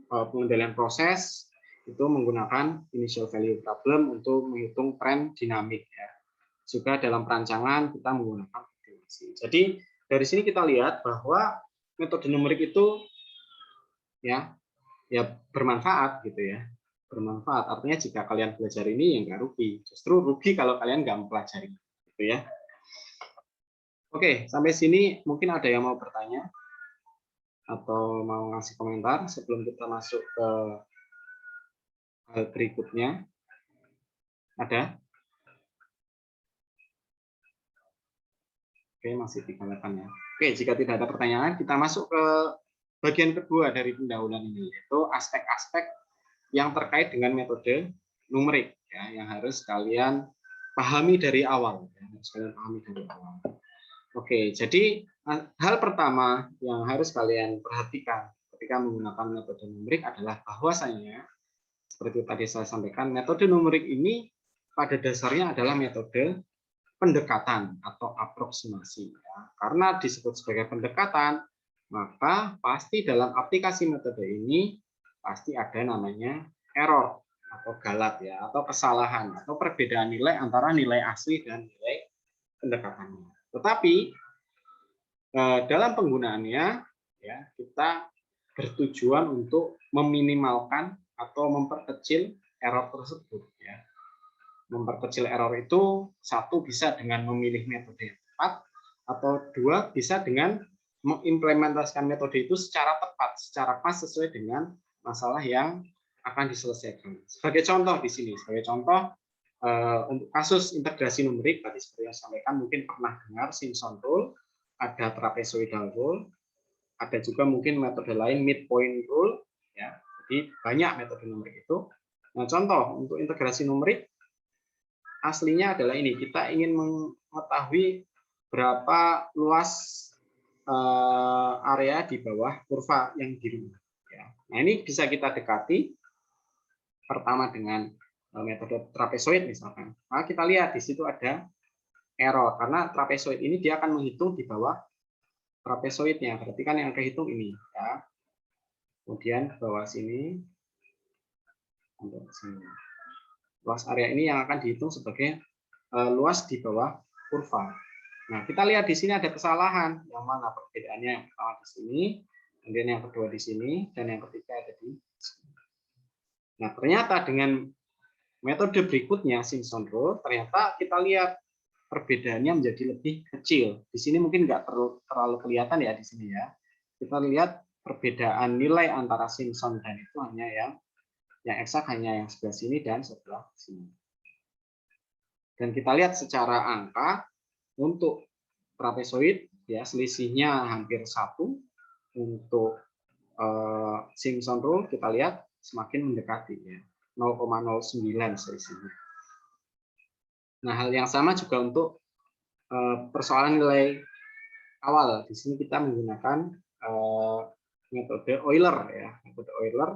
pengendalian proses itu menggunakan initial value problem untuk menghitung tren dinamik, ya. Juga dalam perancangan kita menggunakan optimasi. Jadi dari sini kita lihat bahwa metode numerik itu ya bermanfaat gitu ya. Bermanfaat artinya jika kalian belajar ini ya nggak rugi. Justru rugi kalau kalian nggak mempelajari gitu ya. Oke, sampai sini mungkin ada yang mau bertanya atau mau ngasih komentar sebelum kita masuk ke hal berikutnya. Ada? Oke, masih digunakan ya. Oke, jika tidak ada pertanyaan, kita masuk ke bagian kedua dari pendahuluan ini, yaitu aspek-aspek yang terkait dengan metode numerik ya, yang harus kalian pahami dari awal. Oke, jadi hal pertama yang harus kalian perhatikan ketika menggunakan metode numerik adalah bahwasanya seperti tadi saya sampaikan, metode numerik ini pada dasarnya adalah metode pendekatan atau aproksimasi. Ya. Karena disebut sebagai pendekatan, maka pasti dalam aplikasi metode ini pasti ada namanya error atau galat ya, atau kesalahan atau perbedaan nilai antara nilai asli dan nilai pendekatannya. Tetapi dalam penggunaannya ya kita bertujuan untuk meminimalkan atau memperkecil error tersebut ya. Memperkecil error itu satu bisa dengan memilih metode yang tepat atau dua bisa dengan mengimplementasikan metode itu secara tepat, secara pas sesuai dengan masalah yang akan diselesaikan. Sebagai contoh di sini, sebagai contoh untuk kasus integrasi numerik tadi seperti yang saya sampaikan mungkin pernah dengar Simpson rule, ada trapezoidal rule, ada juga mungkin metode lain midpoint rule ya. Jadi banyak metode numerik itu. Nah, contoh untuk integrasi numerik aslinya adalah ini, kita ingin mengetahui berapa luas area di bawah kurva yang biru ya. Nah, ini bisa kita dekati pertama dengan metode trapezoid misalkan. Nah, kita lihat di situ ada error karena trapezoid ini dia akan menghitung di bawah trapezoidnya. Berarti kan yang kehitung ini ya. Kemudian ke bawah sini sampai sini. Luas area ini yang akan dihitung sebagai luas di bawah kurva. Nah, kita lihat di sini ada kesalahan. Yang mana perbedaannya? Yang pertama di sini, kemudian yang kedua di sini, dan yang ketiga ada di sini. Nah, ternyata dengan metode berikutnya Simpson rule, ternyata kita lihat perbedaannya menjadi lebih kecil. Di sini mungkin nggak terlalu kelihatan ya di sini ya. Kita lihat perbedaan nilai antara Simpson dan itu hanya yang eksak hanya yang sebelah sini dan sebelah sini. Dan kita lihat secara angka untuk trapezoid ya selisihnya hampir 1, untuk Simpson rule kita lihat semakin mendekati ya 0,09 selisihnya. Nah, hal yang sama juga untuk persoalan nilai awal. Di sini kita menggunakan metode Euler ya, metode Euler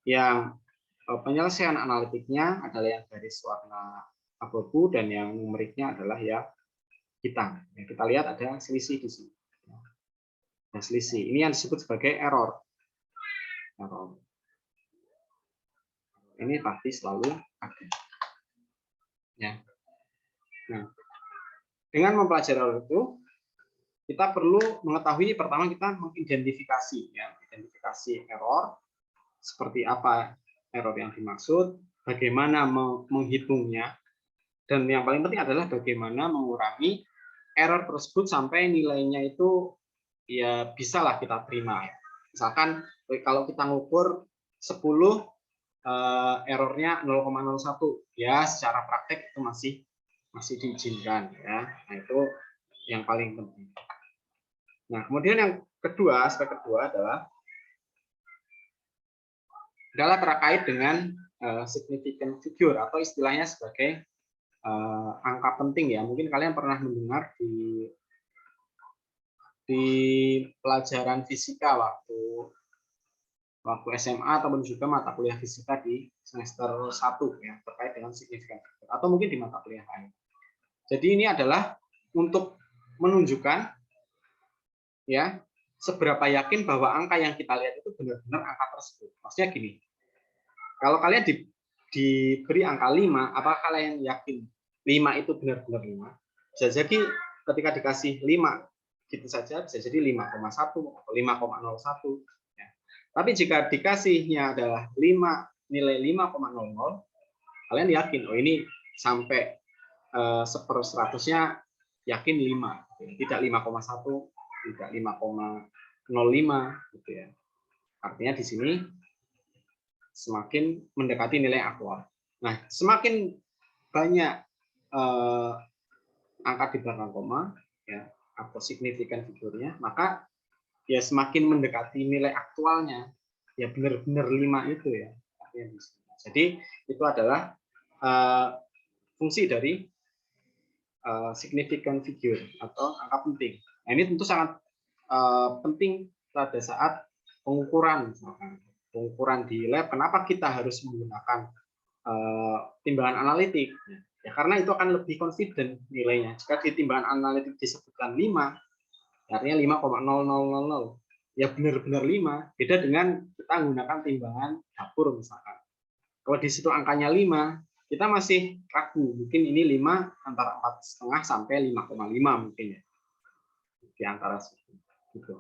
yang penyelesaian analitiknya adalah yang garis warna abu-abu dan yang numeriknya adalah yang hitam. Ya, kita lihat ada selisih di sini. Nah, selisih ini yang disebut sebagai error. Error. Ini pasti selalu ada. Ya. Nah, dengan mempelajari error itu, kita perlu mengetahui pertama kita mengidentifikasi, ya, identifikasi error, seperti apa error yang dimaksud, bagaimana menghitungnya, dan yang paling penting adalah bagaimana mengurangi error tersebut sampai nilainya itu ya bisalah kita terima. Ya. Misalkan kalau kita ngukur 10 errornya 0,01 ya secara praktek itu masih diizinkan ya. Nah, itu yang paling penting. Nah, kemudian yang kedua, aspek kedua adalah terkait dengan significant figure atau istilahnya sebagai angka penting ya. Mungkin kalian pernah mendengar di pelajaran fisika waktu waktu SMA ataupun juga mata kuliah fisika di semester 1 ya, terkait dengan signifikan figur, atau mungkin di mata kuliah lain. Jadi ini adalah untuk menunjukkan ya seberapa yakin bahwa angka yang kita lihat itu benar-benar angka tersebut. Maksudnya gini, kalau kalian diberi angka 5, apakah kalian yakin 5 itu benar-benar 5? Bisa jadi ketika dikasih 5 gitu saja, bisa jadi 5,1 atau 5,01. Ya. Tapi jika dikasihnya adalah 5, nilai 5,00, kalian yakin, oh ini sampai 1/100-nya yakin 5, tidak 5,1, tidak 5,05 gitu ya. Artinya di sini semakin mendekati nilai aktual. Nah, semakin banyak angka di belakang koma ya atau signifikan figurnya, maka ya semakin mendekati nilai aktualnya. Ya benar-benar 5 itu ya. Jadi itu adalah fungsi dari significant figure atau angka penting. Nah, ini tentu sangat penting pada saat pengukuran, misalkan pengukuran di lab. Kenapa kita harus menggunakan timbangan analitik? Ya karena itu akan lebih confident nilainya. Jika di timbangan analitik disebutkan 5, artinya 5,0000, ya benar-benar 5. Beda dengan kita menggunakan timbangan dapur misalkan. Kalau di situ angkanya 5, kita masih ragu, mungkin ini 5 antara 4,5 sampai 5,5 mungkin ya. Di antara situ. Gitu.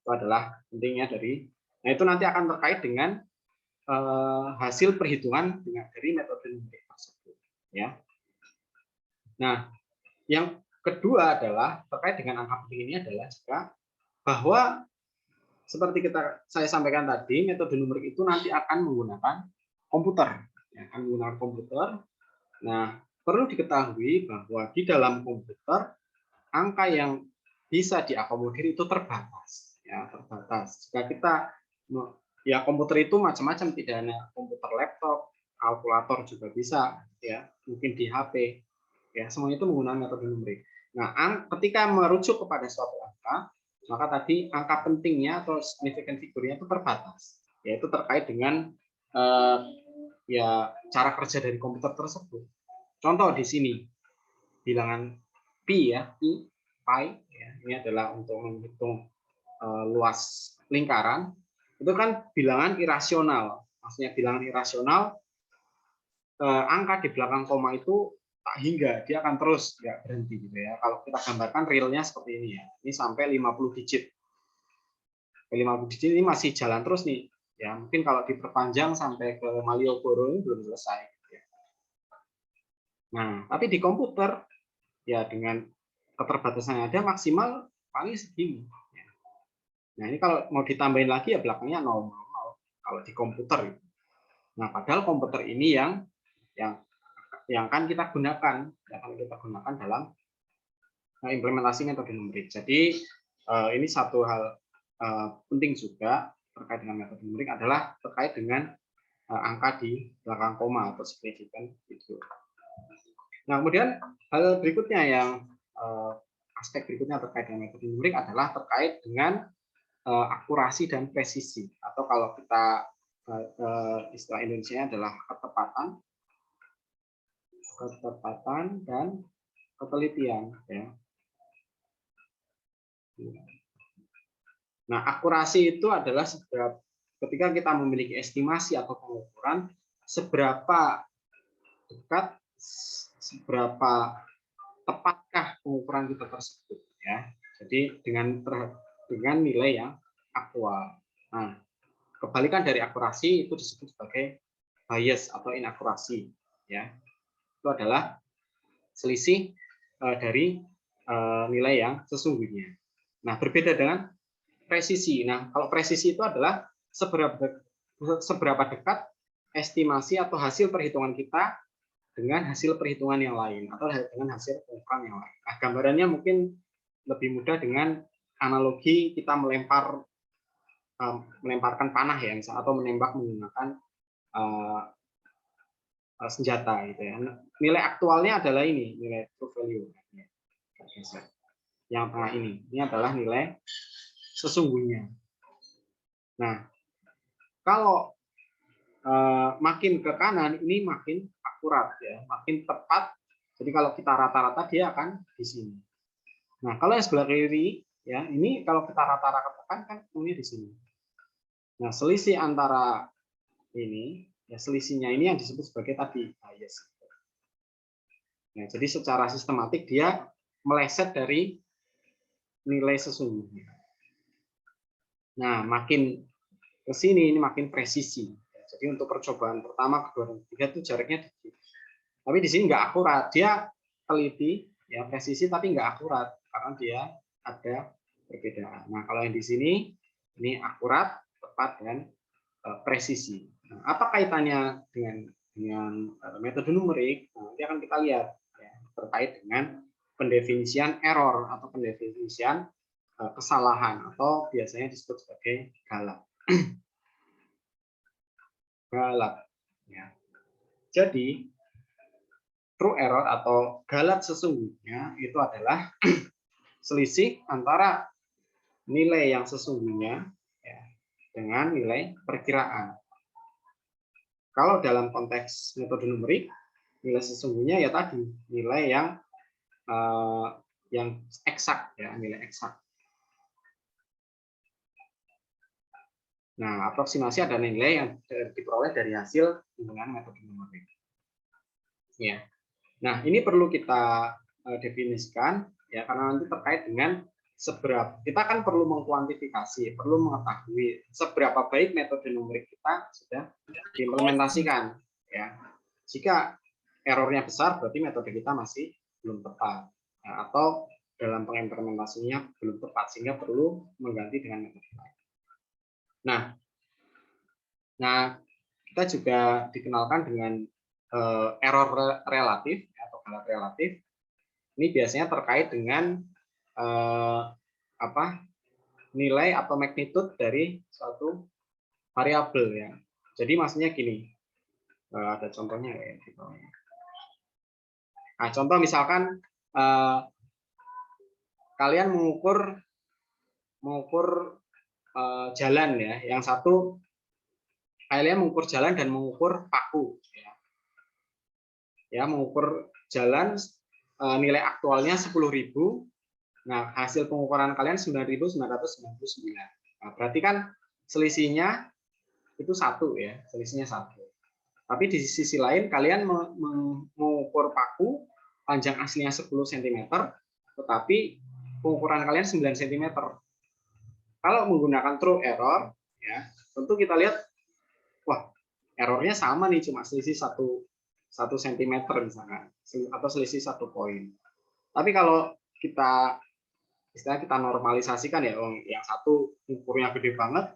Itu adalah pentingnya dari, nah itu nanti akan terkait dengan hasil perhitungan dari metode numerik tersebut. Ya. Nah, yang kedua adalah terkait dengan angka penting ini adalah juga bahwa seperti saya sampaikan tadi, metode numerik itu nanti akan menggunakan komputer. Ya, akan menggunakan komputer. Nah, perlu diketahui bahwa di dalam komputer angka yang bisa diakomodir itu terbatas. Ya, terbatas. Jika kita ya komputer itu macam-macam, tidak hanya komputer laptop, kalkulator juga bisa, ya mungkin di HP, ya semuanya itu menggunakan metode numerik. Nah, ketika merujuk kepada suatu angka, maka tadi angka pentingnya atau significant figurnya itu terbatas, yaitu terkait dengan ya cara kerja dari komputer tersebut. Contoh di sini bilangan pi ya, pi ya, ini adalah untuk menghitung luas lingkaran. Itu kan bilangan irasional. Maksudnya bilangan irasional, angka di belakang koma itu tak hingga, dia akan terus nggak berhenti gitu ya. Kalau kita gambarkan realnya seperti ini ya. Ini sampai 50 digit. 50 digit ini masih jalan terus nih. Ya, mungkin kalau diperpanjang sampai ke Malioboro ini belum selesai. Nah, tapi di komputer ya dengan keterbatasan yang ada maksimal paling segini. Nah, ini kalau mau ditambahin lagi ya belakangnya 0,00 kalau di komputer. Nah, padahal komputer ini yang kan kita gunakan, dalam implementasi metode numerik. Jadi ini satu hal penting juga terkait dengan metode numerik adalah terkait dengan angka di belakang koma atau signifikan figure. Nah, kemudian hal berikutnya yang aspek berikutnya terkait dengan metode numerik adalah terkait dengan akurasi dan presisi, atau kalau kita istilah Indonesia adalah ketepatan dan ketelitian. Ya. Nah, akurasi itu adalah ketika kita memiliki estimasi atau pengukuran seberapa dekat, seberapa tepatkah pengukuran kita tersebut. Ya. Jadi dengan nilai yang aktual. Nah, kebalikan dari akurasi itu disebut sebagai bias atau inakurasi. Ya, itu adalah selisih dari nilai yang sesungguhnya. Nah, berbeda dengan presisi. Nah, kalau presisi itu adalah seberapa dekat estimasi atau hasil perhitungan kita dengan hasil perhitungan yang lain atau dengan hasil pengukuran yang lain. Nah, gambarannya mungkin lebih mudah dengan analogi kita melemparkan panah ya, atau menembak menggunakan senjata gitu ya. Nilai aktualnya adalah ini, nilai true value. Yang tengah ini adalah nilai sesungguhnya. Nah, kalau makin ke kanan ini makin akurat ya, makin tepat. Jadi kalau kita rata-rata dia akan di sini. Nah, kalau yang sebelah kiri ya, ini kalau kita rata-ratakan kan ketemunya di sini. Nah, selisih antara ini ya, selisihnya ini yang disebut sebagai tadi bias. Nah, jadi secara sistematik dia meleset dari nilai sesungguhnya. Nah, makin ke sini ini makin presisi. Jadi untuk percobaan pertama, kedua, dan ketiga itu jaraknya dikit. Tapi di sini nggak akurat. Dia teliti, ya presisi, tapi nggak akurat karena dia ada perbedaan. Nah, kalau yang di sini ini akurat, tepat, dan presisi. Nah, apa kaitannya dengan metode numerik? Nah, nanti akan kita lihat ya, terkait dengan pendefinisian error atau pendefinisian kesalahan atau biasanya disebut sebagai galat. Galat. Ya. Jadi true error atau galat sesungguhnya itu adalah selisih antara nilai yang sesungguhnya ya, dengan nilai perkiraan. Kalau dalam konteks metode numerik, nilai sesungguhnya ya tadi nilai yang eksak ya, nilai eksak. Nah, aproksimasi adalah nilai yang diperoleh dari hasil penggunaan metode numerik. Ya. Nah, ini perlu kita definisikan ya, karena nanti terkait dengan seberapa kita kan perlu mengkuantifikasi, perlu mengetahui seberapa baik metode numerik kita sudah diimplementasikan ya. Jika errornya besar berarti metode kita masih belum tepat ya, atau dalam pengimplementasinya belum tepat sehingga perlu mengganti dengan metode lain. Nah, kita juga dikenalkan dengan error relatif atau galat relatif. Ini biasanya terkait dengan nilai atau magnitude dari suatu variabel ya. Jadi maksudnya gini, ada contohnya ya. Nah, contoh misalkan kalian mengukur jalan ya, yang satu kalian mengukur jalan dan mengukur paku ya, mengukur jalan nilai aktualnya 10.000. Nah, hasil pengukuran kalian 9.999. Nah, berarti kan selisihnya itu satu ya, selisihnya satu. Tapi di sisi lain kalian mengukur paku panjang aslinya 10 cm, tetapi pengukuran kalian 9 cm. Kalau menggunakan true error, ya tentu kita lihat, wah errornya sama nih, cuma selisih 1 cm misalkan, atau selisih 1 poin. Tapi kalau kita normalisasikan ya, yang satu ukurnya gede banget,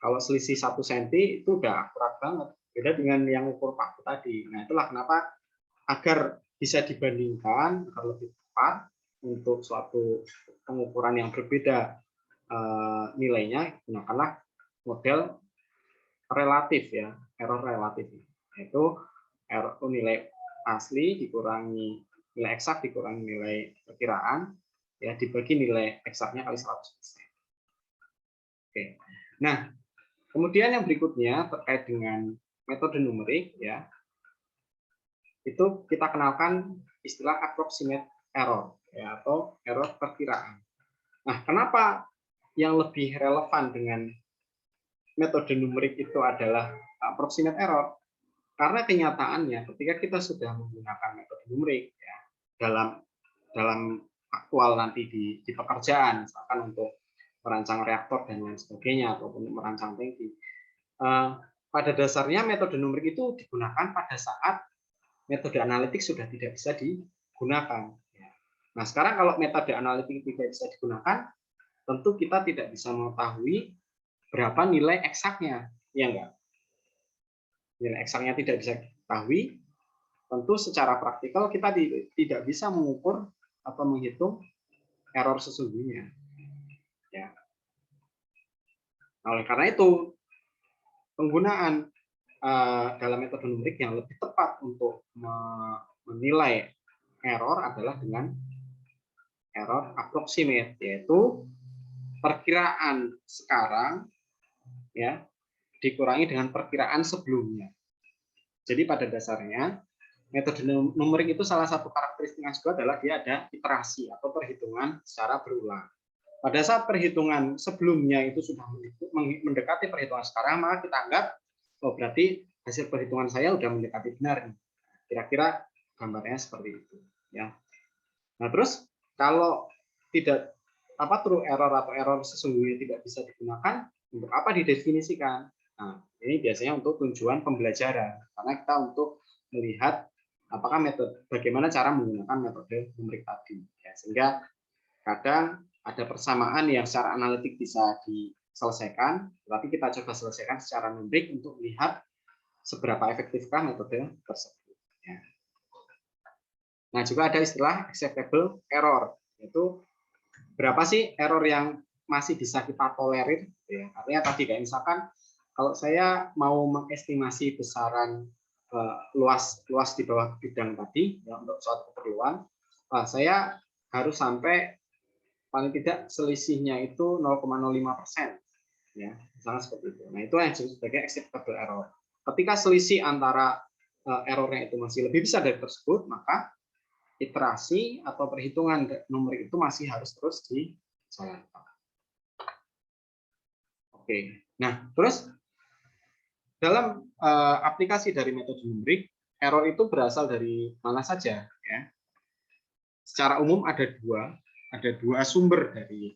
kalau selisih 1 cm itu udah akurat banget, beda dengan yang ukur paku tadi. Nah, itulah kenapa agar bisa dibandingkan, agar lebih tepat untuk suatu pengukuran yang berbeda nilainya, gunakanlah model relatif ya, error relatif, yaitu error nilai asli dikurangi nilai eksak dikurangi nilai perkiraan ya, dibagi nilai eksaknya kali 100%. Oke. Nah, kemudian yang berikutnya terkait dengan metode numerik ya, itu kita kenalkan istilah approximate error ya, atau error perkiraan. Nah, kenapa yang lebih relevan dengan metode numerik itu adalah approximate error? Karena kenyataannya ketika kita sudah menggunakan metode numerik ya, dalam aktual nanti di pekerjaan, misalkan untuk merancang reaktor dan lain sebagainya, ataupun merancang tangki, pada dasarnya metode numerik itu digunakan pada saat metode analitik sudah tidak bisa digunakan. Nah, sekarang kalau metode analitik tidak bisa digunakan, tentu kita tidak bisa mengetahui berapa nilai eksaknya, ya enggak? Nilai eksaknya tidak bisa diketahui, tentu secara praktikal kita tidak bisa mengukur atau menghitung error sesungguhnya. Ya. Nah, oleh karena itu, penggunaan dalam metode numerik yang lebih tepat untuk menilai error adalah dengan error approximate, yaitu perkiraan sekarang ya dikurangi dengan perkiraan sebelumnya. Jadi pada dasarnya metode numerik itu salah satu karakteristiknya juga adalah dia ada iterasi atau perhitungan secara berulang. Pada saat perhitungan sebelumnya itu sudah mendekati perhitungan sekarang, maka kita anggap oh berarti hasil perhitungan saya sudah mendekati benar. Kira-kira gambarnya seperti itu, ya. Nah, terus kalau tidak true error atau error sesungguhnya tidak bisa digunakan, untuk apa didefinisikan? Nah, ini biasanya untuk tujuan pembelajaran, karena kita untuk melihat apakah bagaimana cara menggunakan metode numerik tadi, ya, sehingga kadang ada persamaan yang secara analitik bisa diselesaikan, tapi kita coba selesaikan secara numerik untuk melihat seberapa efektifkah metode tersebut. Ya. Nah, juga ada istilah acceptable error, yaitu berapa sih error yang masih bisa kita tolerir. Ya. Artinya tadi kayak misalkan kalau saya mau mengestimasi besaran luas di bawah bidang tadi ya, untuk suatu keperluan, saya harus sampai paling tidak selisihnya itu 0,05%, ya, misalnya seperti itu. Nah, itu yang disebut sebagai acceptable error. Ketika selisih antara errornya itu masih lebih besar dari tersebut, maka iterasi atau perhitungan numerik itu masih harus terus dijalankan. Oke, nah terus dalam aplikasi dari metode numerik, error itu berasal dari mana saja, ya? Secara umum ada dua sumber dari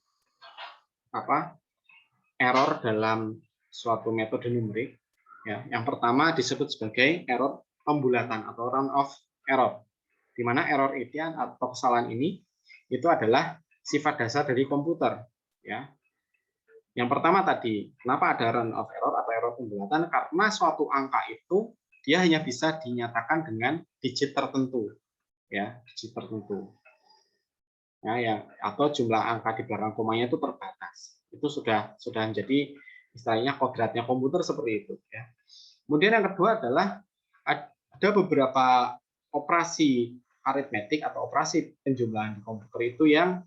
error dalam suatu metode numerik. Ya, yang pertama disebut sebagai error pembulatan atau run-off error, di mana error itu atau kesalahan ini itu adalah sifat dasar dari komputer. Ya, yang pertama tadi, kenapa ada run-off error atau error pembulatan? Karena suatu angka itu dia hanya bisa dinyatakan dengan digit tertentu, ya, digit tertentu. Ya, atau jumlah angka di belakang komanya itu terbatas. Itu sudah menjadi istilahnya kodratnya komputer seperti itu, ya. Kemudian yang kedua adalah ada beberapa operasi aritmetik atau operasi penjumlahan di komputer itu yang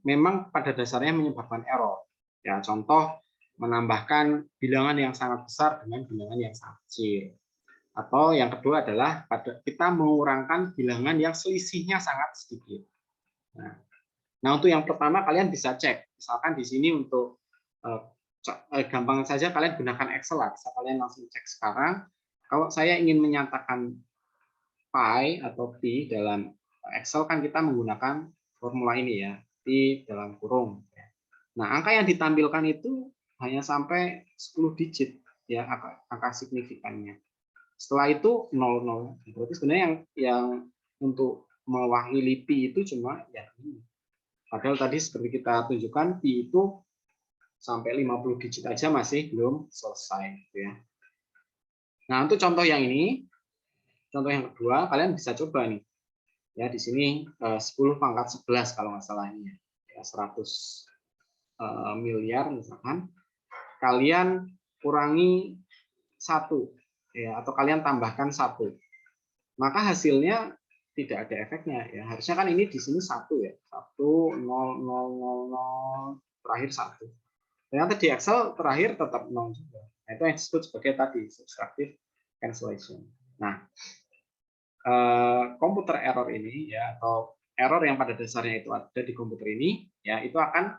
memang pada dasarnya menyebabkan error. Ya, contoh menambahkan bilangan yang sangat besar dengan bilangan yang sangat kecil. Atau yang kedua adalah kita mengurangkan bilangan yang selisihnya sangat sedikit. Nah, untuk yang pertama kalian bisa cek, misalkan di sini untuk gampang saja kalian gunakan Excel lah, bisa kalian langsung cek sekarang. Kalau saya ingin menyatakan pi atau pi dalam Excel kan kita menggunakan formula ini ya, pi dalam kurung. Nah, angka yang ditampilkan itu hanya sampai 10 digit ya angka signifikannya. Setelah itu 00. Berarti sebenarnya yang untuk mewakili pi itu cuma ya ini. Padahal tadi seperti kita tunjukkan pi itu sampai 50 digit aja masih belum selesai, gitu ya. Nah, untuk contoh yang ini, contoh yang kedua, kalian bisa coba nih. Ya, di sini 10 pangkat 11 kalau nggak salah ini ya. 100 miliar misalkan. Kalian kurangi 1 ya, atau kalian tambahkan 1. Maka hasilnya tidak ada efeknya ya. Harusnya kan ini di sini 1 ya. 1 0 0 0 0 terakhir 1. Ternyata di Excel terakhir tetap 0 juga. Nah, itu yang disebut sebagai tadi subtractive cancellation. Nah, komputer error ini ya, atau error yang pada dasarnya itu ada di komputer ini ya, itu akan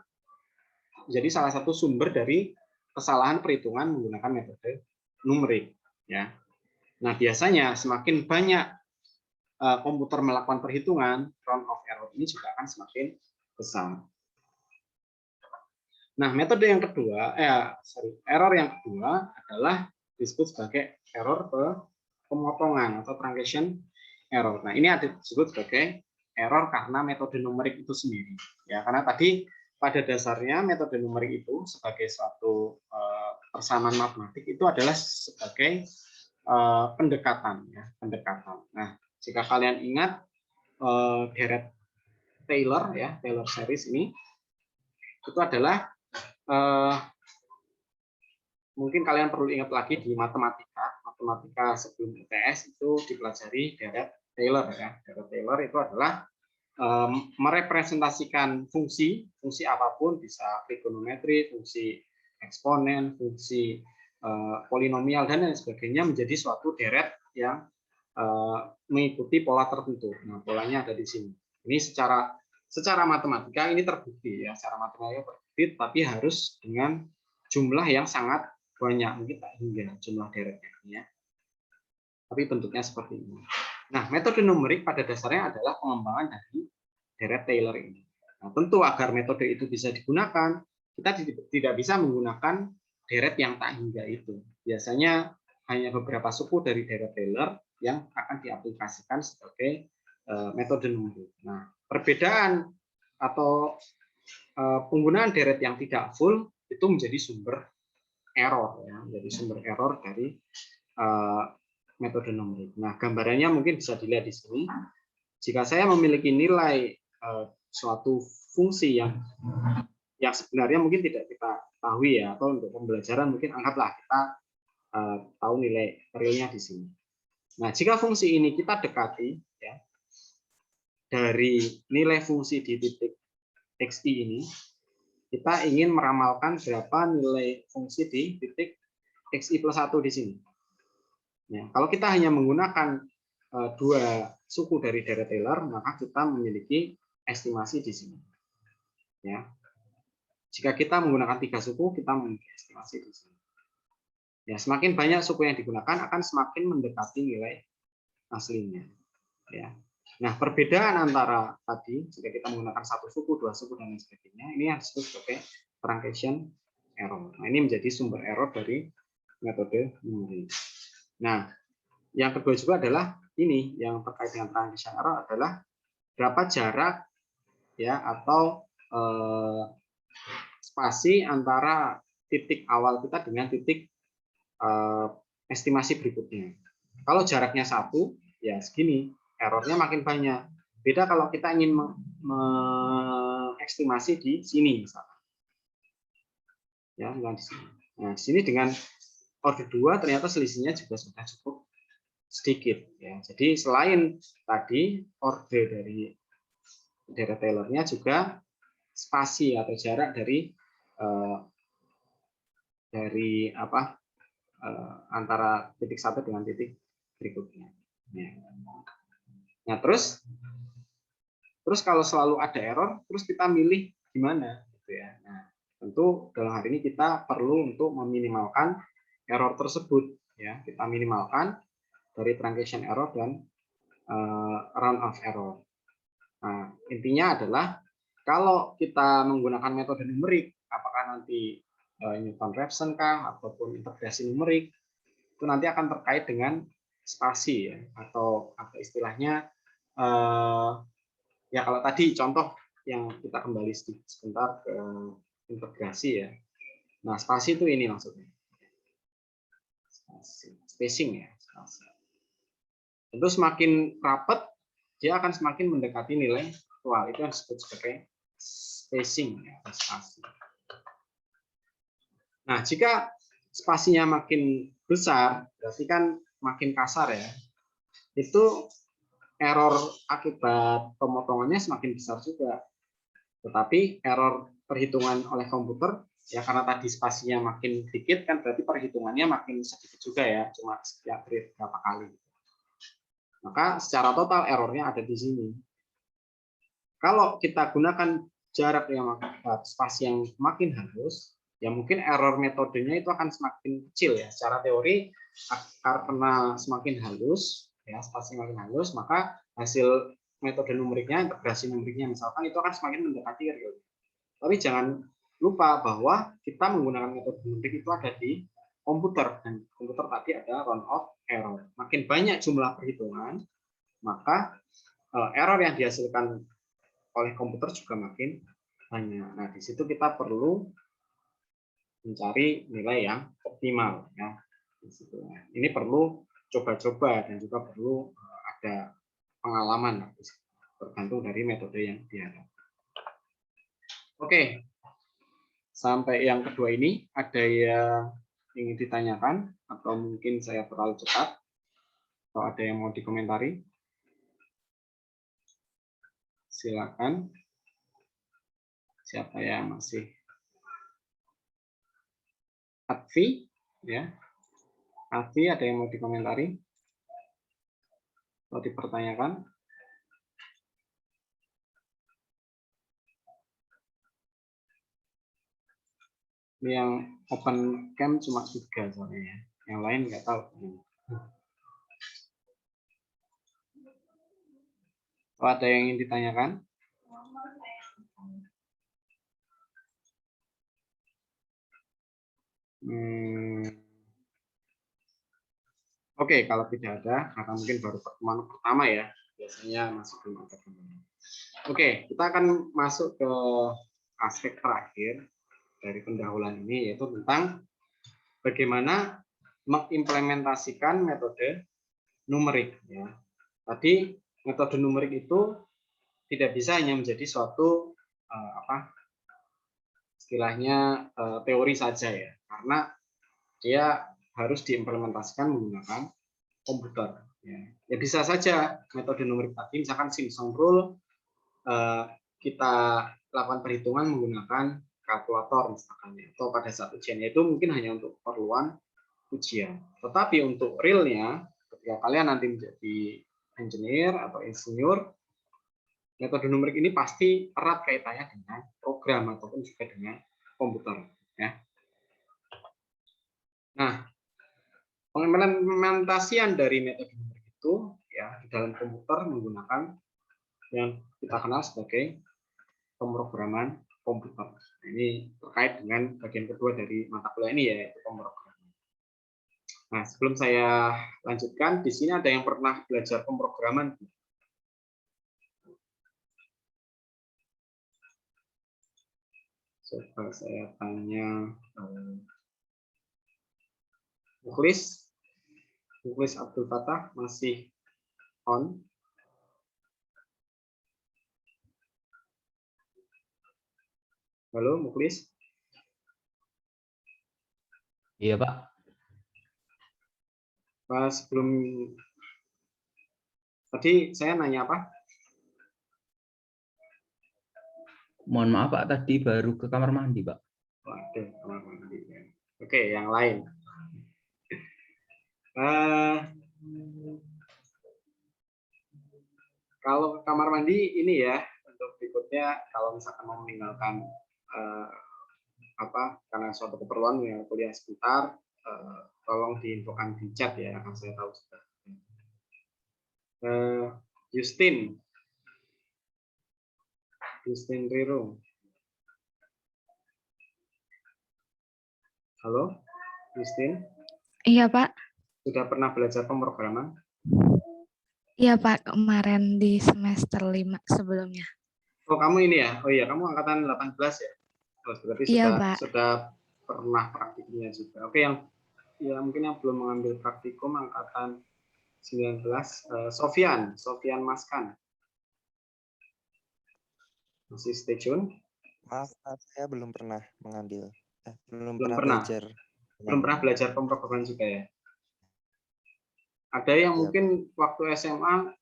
menjadi salah satu sumber dari kesalahan perhitungan menggunakan metode numerik ya. Nah, biasanya semakin banyak komputer melakukan perhitungan, run-off error ini juga akan semakin besar. Nah, metode yang kedua, error yang kedua adalah disebut sebagai error pemotongan atau truncation error. Nah, ini disebut sebagai error karena metode numerik itu sendiri. Ya, karena tadi pada dasarnya metode numerik itu sebagai suatu persamaan matematik itu adalah sebagai pendekatan, ya, pendekatan. Nah, jika kalian ingat deret Taylor, ya, Taylor series ini, itu adalah mungkin kalian perlu ingat lagi di matematika sebelum UTS itu dipelajari deret Taylor ya. Deret Taylor itu adalah merepresentasikan fungsi apapun, bisa trigonometri, fungsi eksponen, fungsi polinomial dan lain sebagainya menjadi suatu deret yang mengikuti pola tertentu. Nah, polanya ada di sini. Ini secara matematika ini terbukti ya, secara matematika terbukti, tapi harus dengan jumlah yang sangat banyak, mungkin tak hingga jumlah deretnya ya. Tapi bentuknya seperti ini. Nah, metode numerik pada dasarnya adalah pengembangan dari deret Taylor ini. Nah, tentu agar metode itu bisa digunakan, kita tidak bisa menggunakan deret yang tak hingga itu. Biasanya hanya beberapa suku dari deret Taylor yang akan diaplikasikan sebagai metode numerik. Nah, perbedaan atau penggunaan deret yang tidak full itu menjadi sumber error, ya, menjadi sumber error dari metode numerik. Nah, gambarannya mungkin bisa dilihat di sini. Jika saya memiliki nilai suatu fungsi yang sebenarnya mungkin tidak kita ketahui ya, atau untuk pembelajaran mungkin anggaplah kita tahu nilai realnya di sini. Nah, jika fungsi ini kita dekati ya, dari nilai fungsi di titik xi ini, kita ingin meramalkan berapa nilai fungsi di titik xi plus 1 di sini. Ya, kalau kita hanya menggunakan dua suku dari deret Taylor, maka kita memiliki estimasi di sini. Ya. Jika kita menggunakan 3 suku, kita memiliki estimasi di sini. Ya, semakin banyak suku yang digunakan akan semakin mendekati nilai aslinya. Ya. Nah, perbedaan antara tadi, jika kita menggunakan 1 suku, 2 suku, dan lain sebagainya, ini yang disebut sebagai truncation error. Nah, ini menjadi sumber error dari metode numerik. Nah, yang kedua juga adalah ini, yang terkait dengan truncation error adalah berapa jarak ya atau spasi antara titik awal kita dengan titik estimasi berikutnya. Kalau jaraknya 1, ya segini, errornya makin banyak. Beda kalau kita ingin mengestimasi di sini misalnya. Ya, di sini. Nah, di sini dengan order 2 ternyata selisihnya juga sudah cukup sedikit ya. Jadi selain tadi order dari deret Taylor-nya juga spasi atau jarak dari antara titik 1 dengan titik berikutnya. Nah, terus kalau selalu ada error, terus kita milih gimana gitu ya. Nah, tentu dalam hal ini kita perlu untuk meminimalkan error tersebut ya. Kita minimalkan dari truncation error dan round of error. Nah, intinya adalah kalau kita menggunakan metode numerik, apakah nanti Newton-Raphson kah ataupun integrasi numerik, itu nanti akan terkait dengan spasi ya, atau istilahnya ya kalau tadi contoh yang kita kembali sebentar ke integrasi ya. Nah, spasi itu ini maksudnya. Spacing ya. Tentu semakin rapat, dia akan semakin mendekati nilai aktual. Itu yang disebut sebagai spacing ya, spasi. Nah, jika spasinya makin besar, berarti kan makin kasar ya. Itu error akibat pemotongannya semakin besar juga. Tetapi error perhitungan oleh komputer, ya karena tadi spasinya makin sedikit, kan berarti perhitungannya makin sedikit juga ya, cuma setiap berapa kali. Maka secara total errornya ada di sini. Kalau kita gunakan jarak yang spasi yang makin halus, ya mungkin error metodenya itu akan semakin kecil ya. Secara teori karena semakin halus, ya spasi makin halus, maka hasil metode numeriknya, integrasi numeriknya misalkan itu akan semakin mendekati real. Tapi jangan lupa bahwa kita menggunakan metode numerik itu ada di komputer, dan komputer tadi ada round of error. Makin banyak jumlah perhitungan, maka error yang dihasilkan oleh komputer juga makin banyak. Nah, di situ kita perlu mencari nilai yang optimal ya. Di situ. Ini perlu coba-coba dan juga perlu ada pengalaman tergantung dari metode yang dihadapi. Oke. Sampai yang kedua ini ada yang ingin ditanyakan atau mungkin saya terlalu cepat atau ada yang mau dikomentari? Silakan. Siapa yang masih? Atfi? Ya, Alfi, ada yang mau dikomentari? Mau dipertanyakan? Ini yang open cam cuma 3 soalnya ya. Yang lain nggak tahu. Oh, ada yang ingin ditanyakan? Oke, kalau tidak ada, karena mungkin baru pertemuan pertama ya. Biasanya masih belum ada. Oke, kita akan masuk ke aspek terakhir dari pendahuluan ini, yaitu tentang bagaimana mengimplementasikan metode numerik. Ya. Tadi metode numerik itu tidak bisa hanya menjadi suatu istilahnya teori saja ya, karena dia harus diimplementasikan menggunakan komputer. Ya bisa saja metode numerik tadi, misalkan Simpson Rule, kita lakukan perhitungan menggunakan kalkulator misalkan, atau pada saat ujian itu mungkin hanya untuk keperluan ujian. Tetapi untuk realnya, ketika kalian nanti menjadi engineer atau insinyur, metode numerik ini pasti erat kaitannya dengan program ataupun juga dengan komputer. Ya. Nah, pengimplementasian dari metode numerik itu ya di dalam komputer menggunakan yang kita kenal sebagai pemrograman komputer. Ini terkait dengan bagian kedua dari mata kuliah ini, yaitu pemrograman. Nah, sebelum saya lanjutkan, di sini ada yang pernah belajar pemrograman? Coba saya tanya Mukhlis Abdul Fatah, masih on? Halo Mukhlis? Iya Pak. Sebelum tadi saya nanya apa? Mohon maaf Pak, tadi baru ke kamar mandi Pak. Waduh, kamar mandi. Oke, yang lain. Kalau ke kamar mandi ini ya, untuk berikutnya kalau misalkan mau meninggalkan karena suatu keperluan yang kuliah sebentar, tolong diinfokan di chat ya, akan saya tahu sudah. Justin Riro. Halo, Justin. Iya, Pak. Sudah pernah belajar pemrograman? Iya, Pak. Kemarin di semester 5 sebelumnya. Oh, kamu ini ya? Oh iya, kamu angkatan 18 ya? Oh, berarti iya, sudah pernah praktiknya juga. Oke, yang mungkin yang belum mengambil praktikum angkatan 19, Sofian Maskan. Masih stay tune? Maaf, saya belum pernah mengambil. Belum pernah belajar pemrograman juga ya? Ada yang mungkin waktu SMA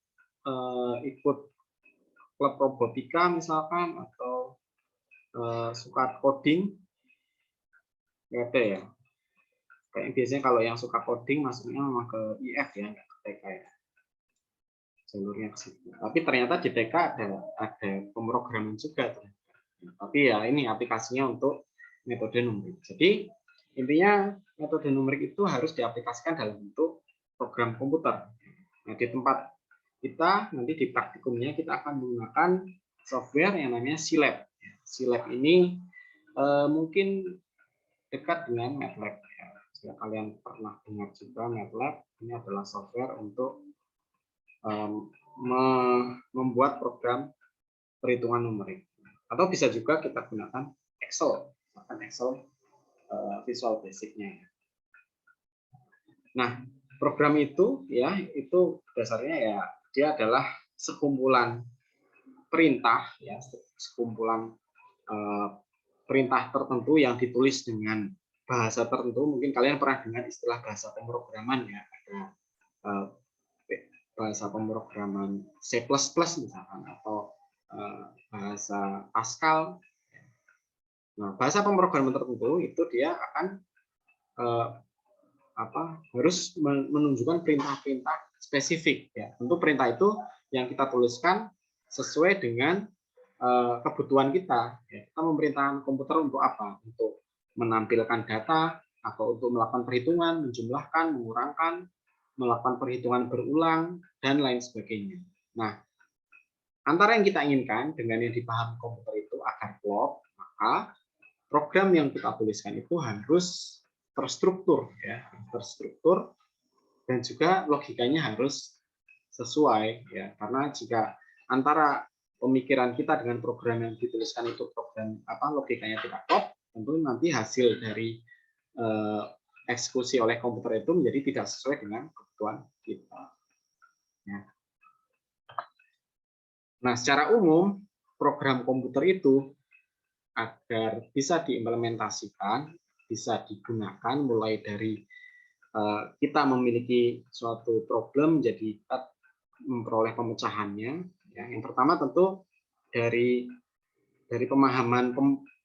ikut klub robotika misalkan, atau suka coding? Nggak ada ya? Kayak biasanya kalau yang suka coding masuknya memang ke IF ya, nggak ke TK ya. Jalurnya ke situ. Tapi ternyata di TK ada pemrograman juga. Tapi ya ini aplikasinya untuk metode numerik. Jadi intinya metode numerik itu harus diaplikasikan dalam bentuk program komputer. Nah, di tempat kita nanti di praktikumnya kita akan menggunakan software yang namanya Scilab. Scilab ini mungkin dekat dengan MATLAB. Jika kalian pernah dengar juga MATLAB, ini adalah software untuk membuat program perhitungan numerik. Atau bisa juga kita gunakan Excel, Visual Basic-nya. Nah, program itu ya, itu dasarnya ya dia adalah sekumpulan perintah ya, sekumpulan perintah tertentu yang ditulis dengan bahasa tertentu. Mungkin kalian pernah dengar istilah bahasa pemrograman ya, ada bahasa pemrograman C++ misalkan, atau bahasa Pascal. Nah, bahasa pemrograman tertentu itu dia akan harus menunjukkan perintah-perintah spesifik ya. Tentu perintah itu yang kita tuliskan sesuai dengan kebutuhan kita. Ya. Kita memerintahkan komputer untuk apa? Untuk menampilkan data atau untuk melakukan perhitungan, menjumlahkan, mengurangkan, melakukan perhitungan berulang dan lain sebagainya. Nah, antara yang kita inginkan dengan yang dipahami komputer itu agar klop, maka program yang kita tuliskan itu harus terstruktur ya, terstruktur dan juga logikanya harus sesuai ya, karena jika antara pemikiran kita dengan program yang dituliskan itu program logikanya tidak klop, tentu nanti hasil dari eksekusi oleh komputer itu menjadi tidak sesuai dengan kebutuhan kita ya. Nah, secara umum program komputer itu agar bisa diimplementasikan, bisa digunakan mulai dari kita memiliki suatu problem jadi kita memperoleh pemecahannya ya. Yang pertama tentu dari pemahaman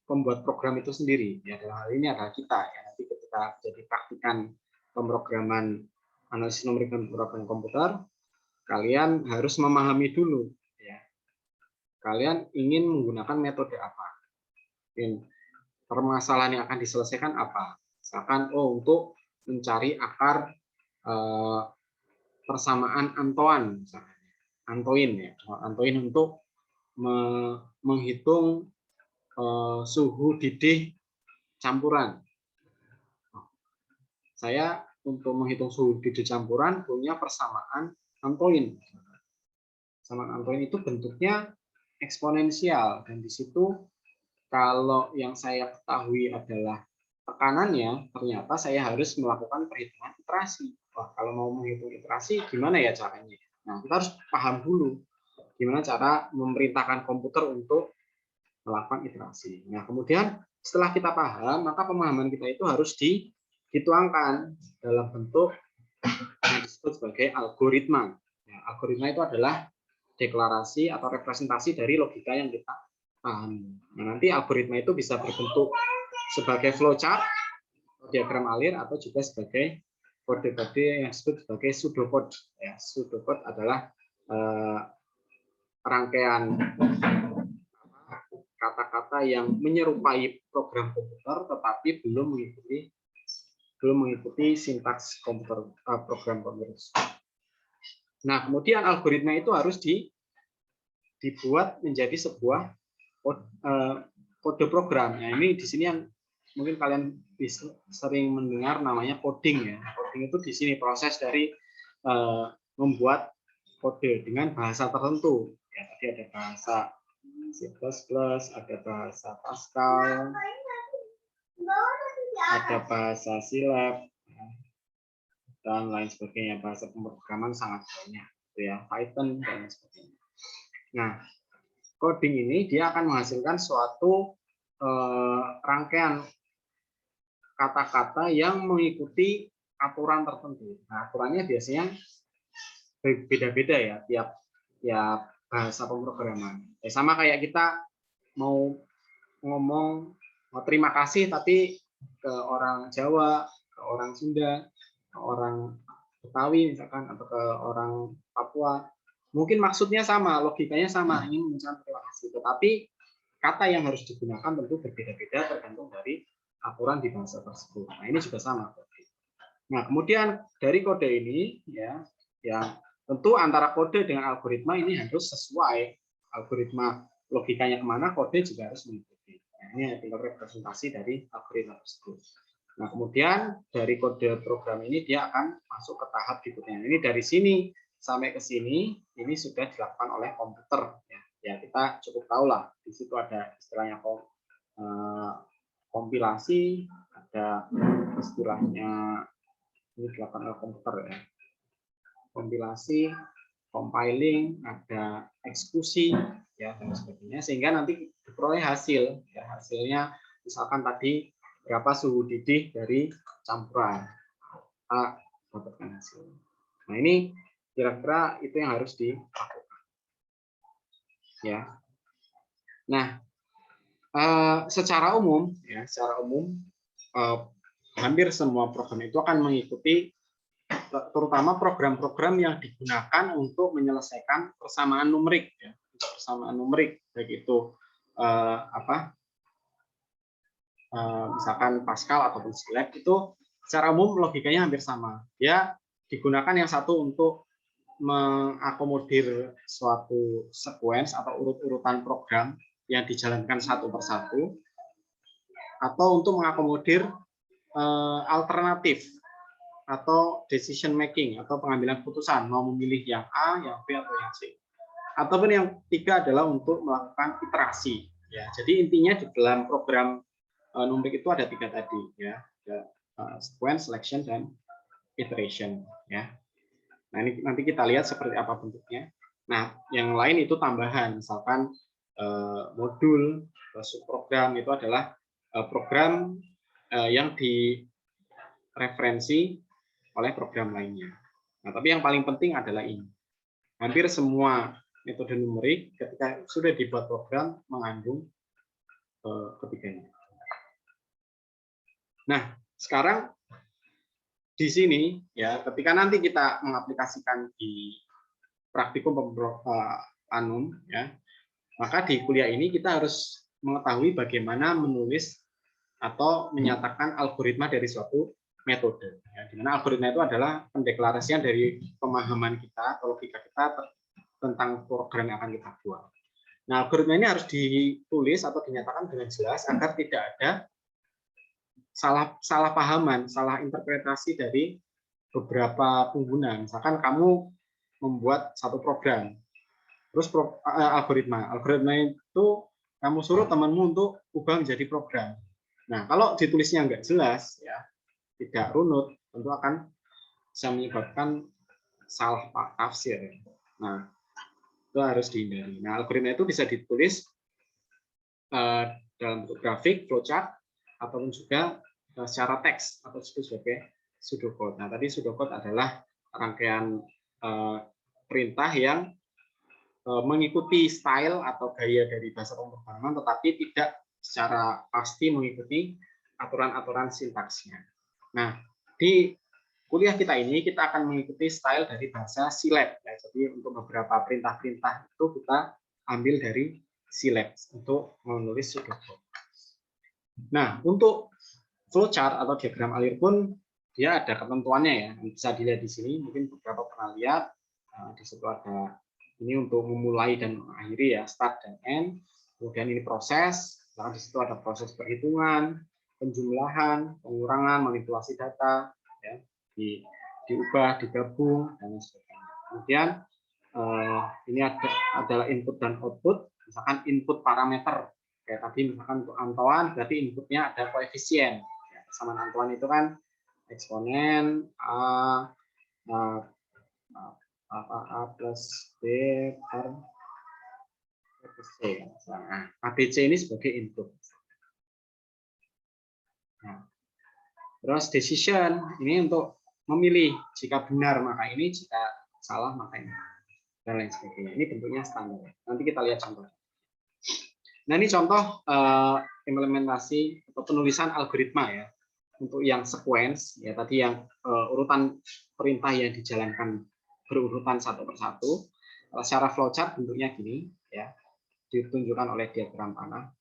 pembuat program itu sendiri ya, dalam hal ini adalah kita ya. Nanti ketika jadi praktikan pemrograman analisis numerik dan pemrograman komputer, kalian harus memahami dulu ya, kalian ingin menggunakan metode apa, permasalahan yang akan diselesaikan apa. Misalkan untuk mencari akar persamaan Antoine, misalnya Antoine ya, Antoine untuk menghitung suhu didih campuran. Saya untuk menghitung suhu didih campuran punya persamaan Antoine. Persamaan Antoine itu bentuknya eksponensial dan di situ kalau yang saya ketahui adalah tekanannya, ternyata saya harus melakukan perhitungan iterasi. Wah, kalau mau menghitung iterasi, gimana ya caranya? Nah, kita harus paham dulu gimana cara memerintahkan komputer untuk melakukan iterasi. Nah, kemudian setelah kita paham, maka pemahaman kita itu harus dituangkan dalam bentuk yang disebut sebagai algoritma. Ya, algoritma itu adalah deklarasi atau representasi dari logika yang kita pahami. Nah, nanti algoritma itu bisa berbentuk sebagai flowchart, diagram alir, atau juga sebagai kode-kode yang disebut sebagai pseudocode. Ya, pseudocode adalah rangkaian kata-kata yang menyerupai program komputer, tetapi belum mengikuti sintaks komputer, program komputer. Nah, kemudian algoritma itu harus dibuat menjadi sebuah kode program. Nah, ini di sini yang mungkin kalian sering mendengar namanya coding ya. Coding itu di sini proses dari membuat kode dengan bahasa tertentu. Ya, tadi ada bahasa C++, ada bahasa Pascal, ada bahasa Scilab, dan lain sebagainya. Bahasa pemrograman sangat banyak, ya, Python dan lain sebagainya. Nah, coding ini dia akan menghasilkan suatu rangkaian kata-kata yang mengikuti aturan tertentu. Nah, aturannya biasanya beda-beda ya tiap bahasa pemrograman. Sama kayak kita mau ngomong terima kasih tapi ke orang Jawa, ke orang Sunda, ke orang Betawi misalkan, atau ke orang Papua, mungkin maksudnya sama, logikanya sama, ingin mengucapkan terima kasih, tetapi kata yang harus digunakan tentu berbeda-beda tergantung dari aturan di bahasa tersebut. Nah, ini juga sama. Nah, kemudian dari kode ini ya, yang tentu antara kode dengan algoritma ini harus sesuai. Algoritma logikanya kemana, kode juga harus mengikuti. Nah, ini tinggal representasi dari algoritma tersebut. Nah, kemudian dari kode program ini dia akan masuk ke tahap berikutnya. Ini dari sini sampai ke sini ini sudah dilakukan oleh komputer. Ya, kita cukup tahu lah. Di situ ada istilahnya kompilasi, ada istilahnya ini dilakukan oleh komputer ya. Kompilasi, compiling, ada eksekusi, ya dan sebagainya, sehingga nanti diperoleh hasil. Ya, hasilnya misalkan tadi berapa suhu didih dari campuran A, dapatkan hasil. Nah, ini kira-kira itu yang harus dilakukan. Ya. Nah, secara umum hampir semua program itu akan mengikuti, terutama program-program yang digunakan untuk menyelesaikan persamaan numerik, ya. Persamaan numerik, baik itu misalkan Pascal ataupun Scilab, itu secara umum logikanya hampir sama. Ya, digunakan yang satu untuk mengakomodir suatu sequence atau urut-urutan program yang dijalankan satu persatu, atau untuk mengakomodir alternatif atau decision making atau pengambilan keputusan, mau memilih yang A, yang B, atau yang C. Ataupun yang ketiga adalah untuk melakukan iterasi. Ya, jadi intinya di dalam program numerik itu ada 3 tadi, ya, ada sequence, selection, dan iteration. Ya. Nah, ini nanti kita lihat seperti apa bentuknya. Nah, yang lain itu tambahan, misalkan modul, subprogram itu adalah program yang direferensi oleh program lainnya. Nah, tapi yang paling penting adalah ini. Hampir semua metode numerik ketika sudah dibuat program mengandung ketiganya. Nah, sekarang di sini ya, ketika nanti kita mengaplikasikan di praktikum anum, ya, maka di kuliah ini kita harus mengetahui bagaimana menulis atau menyatakan algoritma dari suatu metode. Ya, di mana algoritma itu adalah pendeklarasian dari pemahaman kita atau logika kita tentang program yang akan kita buat. Nah, algoritma ini harus ditulis atau dinyatakan dengan jelas agar tidak ada salah pahaman, salah interpretasi dari beberapa pengguna. Misalkan kamu membuat satu program, terus algoritma itu kamu suruh temanmu untuk ubah menjadi program. Nah, kalau ditulisnya nggak jelas, ya, tidak runut, tentu akan bisa menyebabkan salah tafsir. Nah, itu harus dihindari. Nah, algoritma itu bisa ditulis dalam bentuk grafik, flowchart, ataupun juga secara teks atau disebut sebagai pseudocode. Nah, tadi pseudocode adalah rangkaian perintah yang mengikuti style atau gaya dari bahasa pemrograman, tetapi tidak secara pasti mengikuti aturan-aturan sintaksnya. Nah, di kuliah kita ini kita akan mengikuti style dari bahasa Scilab. Ya. Jadi untuk beberapa perintah-perintah itu kita ambil dari Scilab untuk menulis pseudocode. Nah, untuk flowchart atau diagram alir pun dia ada ketentuannya, ya, bisa dilihat di sini. Mungkin beberapa pernah lihat di situ ada ini untuk memulai dan mengakhiri, ya, start dan end. Kemudian ini proses, di situ ada proses perhitungan, penjumlahan, pengurangan, manipulasi data, ya, diubah, digabung, dan sebagainya. Kemudian ini adalah input dan output. Misalkan input parameter kayak tadi, misalkan untuk Antoan berarti inputnya ada koefisien. Kesamaan Antoan itu kan eksponen A plus B per C. Nah, ABC ini sebagai input. Nah, terus decision ini untuk memilih, jika benar maka ini, jika salah maka ini, dan lain sebagainya. Ini bentuknya standar. Nanti kita lihat contoh. Nah, ini contoh implementasi atau penulisan algoritma, ya, untuk yang sequence, ya, tadi yang urutan perintah yang dijalankan berurutan satu persatu. Secara flowchart bentuknya gini, ya, ditunjukkan oleh diagram panah.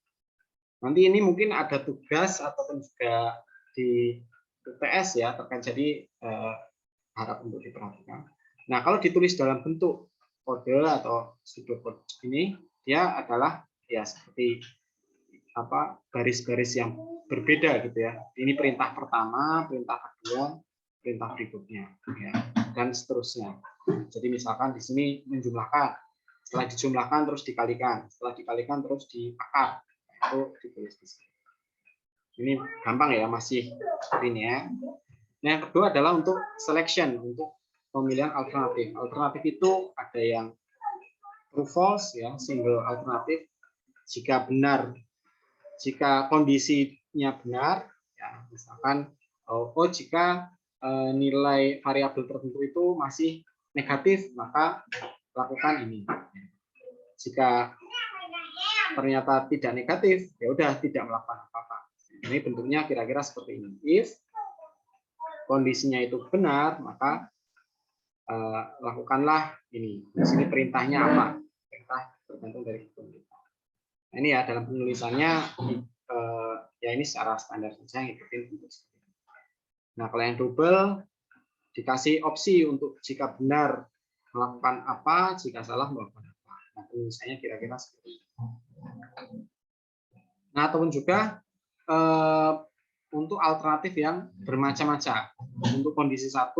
Nanti ini mungkin ada tugas ataupun juga di UTS, ya, terkait, jadi harap untuk diperhatikan. Nah, kalau ditulis dalam bentuk kode atau pseudocode ini, dia adalah, ya, seperti apa, garis-garis yang berbeda gitu, ya. Ini perintah pertama, perintah kedua, perintah berikutnya, ya, dan seterusnya. Jadi misalkan di sini menjumlahkan, setelah dijumlahkan terus dikalikan, setelah dikalikan terus dipakar, itu ditulis di sini. Ini gampang, ya, masih ini, ya. Nah, yang kedua adalah untuk selection, untuk pemilihan alternatif. Alternatif itu ada yang true false, ya, single alternatif. Jika benar, jika kondisinya benar, ya, misalkan jika nilai variabel tertentu itu masih negatif, maka lakukan ini. Jika ternyata tidak negatif, ya udah tidak melakukan apa-apa. Ini bentuknya kira-kira seperti ini. If kondisinya itu benar, maka lakukanlah ini. Di sini perintahnya apa? Perintah tergantung dari hitung kita. Nah, ini ya dalam penulisannya ya ini secara standar saja ngikutin untuk. Nah, kalau yang double dikasih opsi untuk jika benar melakukan apa, jika salah melakukan apa. Nah, penulisannya kira-kira seperti itu. Nah, ataupun juga untuk alternatif yang bermacam-macam. Untuk kondisi 1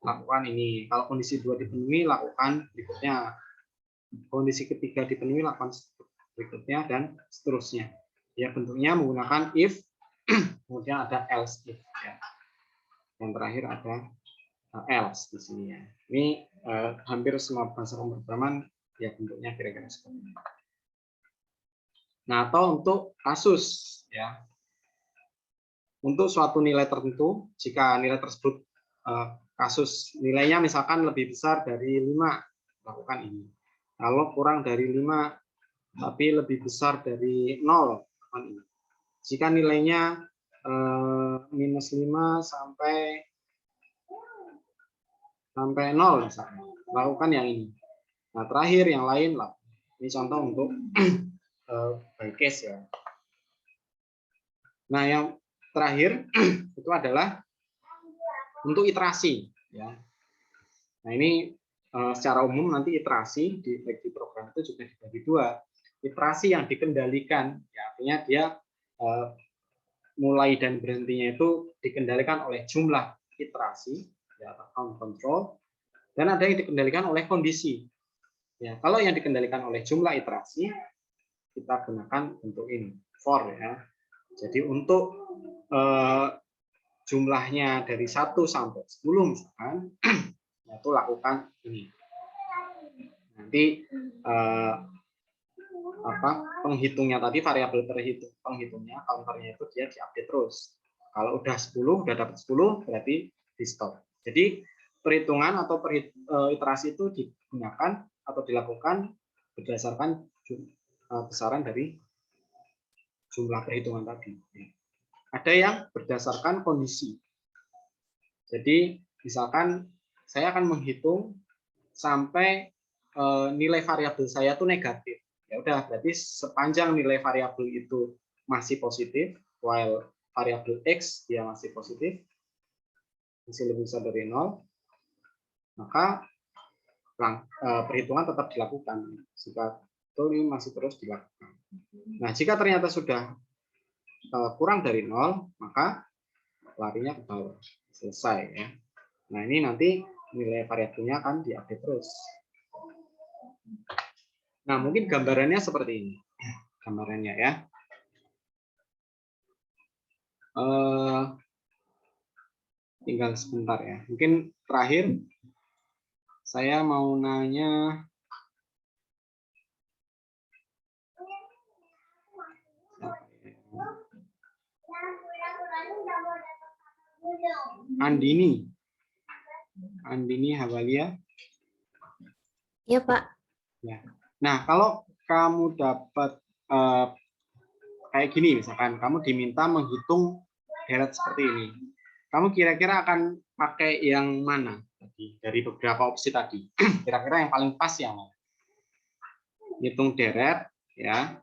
lakukan ini. Kalau kondisi 2 dipenuhi, lakukan berikutnya. Kondisi ketiga dipenuhi, lakukan berikutnya dan seterusnya. Ya, bentuknya menggunakan if, kemudian ada else if. Ya. Yang terakhir ada else di sini ya. Ini hampir semua bahasa pemrograman ya bentuknya kira-kira seperti ini. Nah, atau untuk kasus ya. Untuk suatu nilai tertentu, jika nilai tersebut kasus nilainya misalkan lebih besar dari 5, lakukan ini. Kalau kurang dari 5 tapi lebih besar dari 0, lakukan ini. Jika nilainya minus 5 sampai 0 misalnya, lakukan yang ini. Nah, terakhir yang lain lah. Ini contoh untuk by case ya. Nah, yang terakhir itu adalah untuk iterasi ya. Nah, ini secara umum nanti iterasi di program itu juga dibagi 2. Iterasi yang dikendalikan ya, artinya dia mulai dan berhentinya itu dikendalikan oleh jumlah iterasi ya, atau count control, dan ada yang dikendalikan oleh kondisi. Ya, kalau yang dikendalikan oleh jumlah iterasi kita gunakan untuk ini for ya. Jadi untuk jumlahnya dari 1 sampai 10 misalkan, itu lakukan ini. Nanti penghitungnya tadi, variabel penghitungnya, counternya itu dia diupdate terus. Kalau udah 10, udah dapat 10, berarti di stop. Jadi perhitungan atau iterasi itu digunakan atau dilakukan berdasarkan besaran dari jumlah perhitungan tadi. Ada yang berdasarkan kondisi. Jadi misalkan saya akan menghitung sampai nilai variabel saya itu negatif. Ya udah, berarti sepanjang nilai variabel itu masih positif, while variabel x dia masih positif, masih lebih besar dari 0, maka perhitungan tetap dilakukan. Jika itu ini masih terus dilakukan. Nah, jika ternyata sudah kurang dari 0, maka larinya ke bawah. Selesai ya. Nah, ini nanti nilai variabelnya akan diupdate terus. Nah, mungkin gambarannya seperti ini. Gambarannya ya. Tinggal sebentar ya. Mungkin terakhir saya mau nanya Andini Hawalia. Iya, Pak. Ya. Nah, kalau kamu dapat kayak gini, misalkan kamu diminta menghitung deret seperti ini, kamu kira-kira akan pakai yang mana dari beberapa opsi tadi? Kira-kira yang paling pas yang mana? Hitung deret, ya.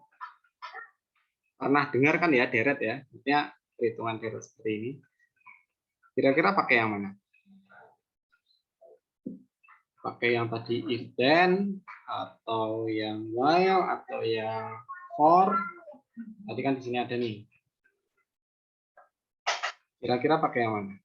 Pernah dengar kan ya deret ya? Maksudnya perhitungan deret seperti ini. Kira-kira pakai yang mana? Pakai yang tadi if then, atau yang while, atau yang for. Tadi kan di sini ada nih. Kira-kira pakai yang mana?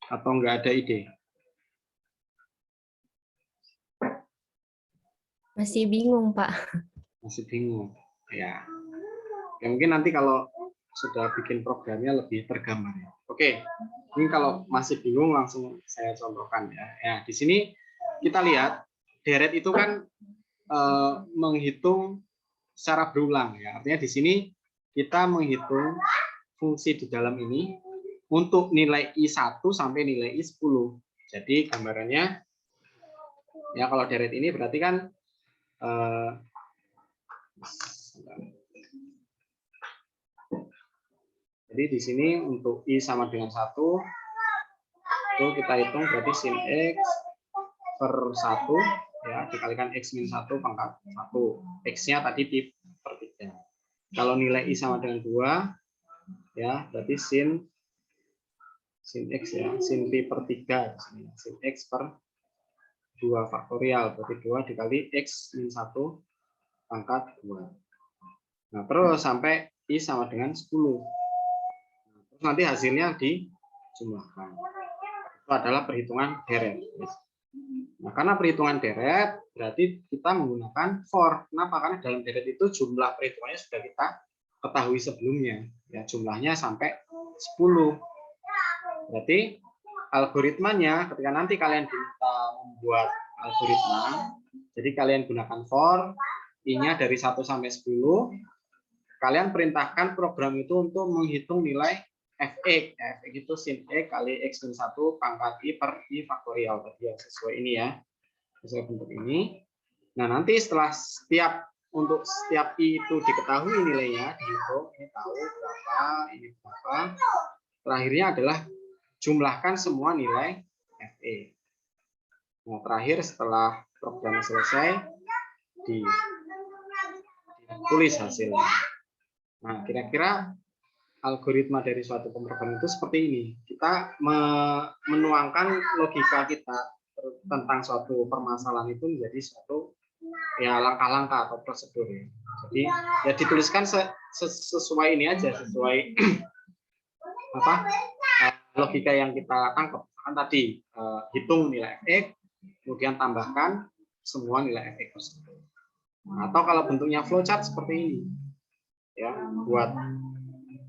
Atau enggak ada ide? Masih bingung, Pak. Masih bingung. Ya. Ya, mungkin nanti kalau sudah bikin programnya lebih tergambar ya. Oke. Ini kalau masih bingung langsung saya contohkan ya. Ya, di sini kita lihat deret itu kan menghitung secara berulang ya. Artinya di sini kita menghitung fungsi di dalam ini untuk nilai I1 sampai nilai I10. Jadi gambarannya Ya, kalau deret ini berarti kan jadi di sini untuk I sama dengan 1 itu kita hitung berarti sin X per 1 ya dikalikan X min 1 pangkat 1. X-nya tadi pi per 3. Kalau nilai I sama dengan 2 ya berarti sin X ya, sin pi per 3 di sini. Sin X per 2 faktorial berarti 2 dikali X min 1 pangkat 2. Nah, terus sampai I sama dengan 10. Terus nanti hasilnya dijumlahkan. Itu adalah perhitungan deret. Nah, karena perhitungan deret berarti kita menggunakan for. Kenapa? Karena dalam deret itu jumlah perhitungannya sudah kita ketahui sebelumnya. Ya, jumlahnya sampai 10. Berarti algoritmanya ketika nanti kalian diminta membuat algoritma, jadi kalian gunakan for, I-nya dari 1 sampai 10, kalian perintahkan program itu untuk menghitung nilai fx. Fx itu sin X kali X min 1 pangkat I per I faktorial. Tadi ya, sesuai ini ya, sesuai bentuk ini. Nah, nanti setelah untuk setiap I itu diketahui nilainya, dihitung, ini tahu berapa, ini berapa. Terakhirnya adalah jumlahkan semua nilai FE. Nah, terakhir setelah programnya selesai, ditulis hasilnya. Nah, kira-kira algoritma dari suatu pemrograman itu seperti ini. Kita menuangkan logika kita tentang suatu permasalahan itu menjadi suatu ya langkah-langkah atau prosedur. Jadi ya dituliskan sesuai ini aja, sesuai apa logika yang kita tangkap. Kan tadi hitung nilai fx, kemudian tambahkan semua nilai fx tersebut. Atau kalau bentuknya flowchart seperti ini, ya buat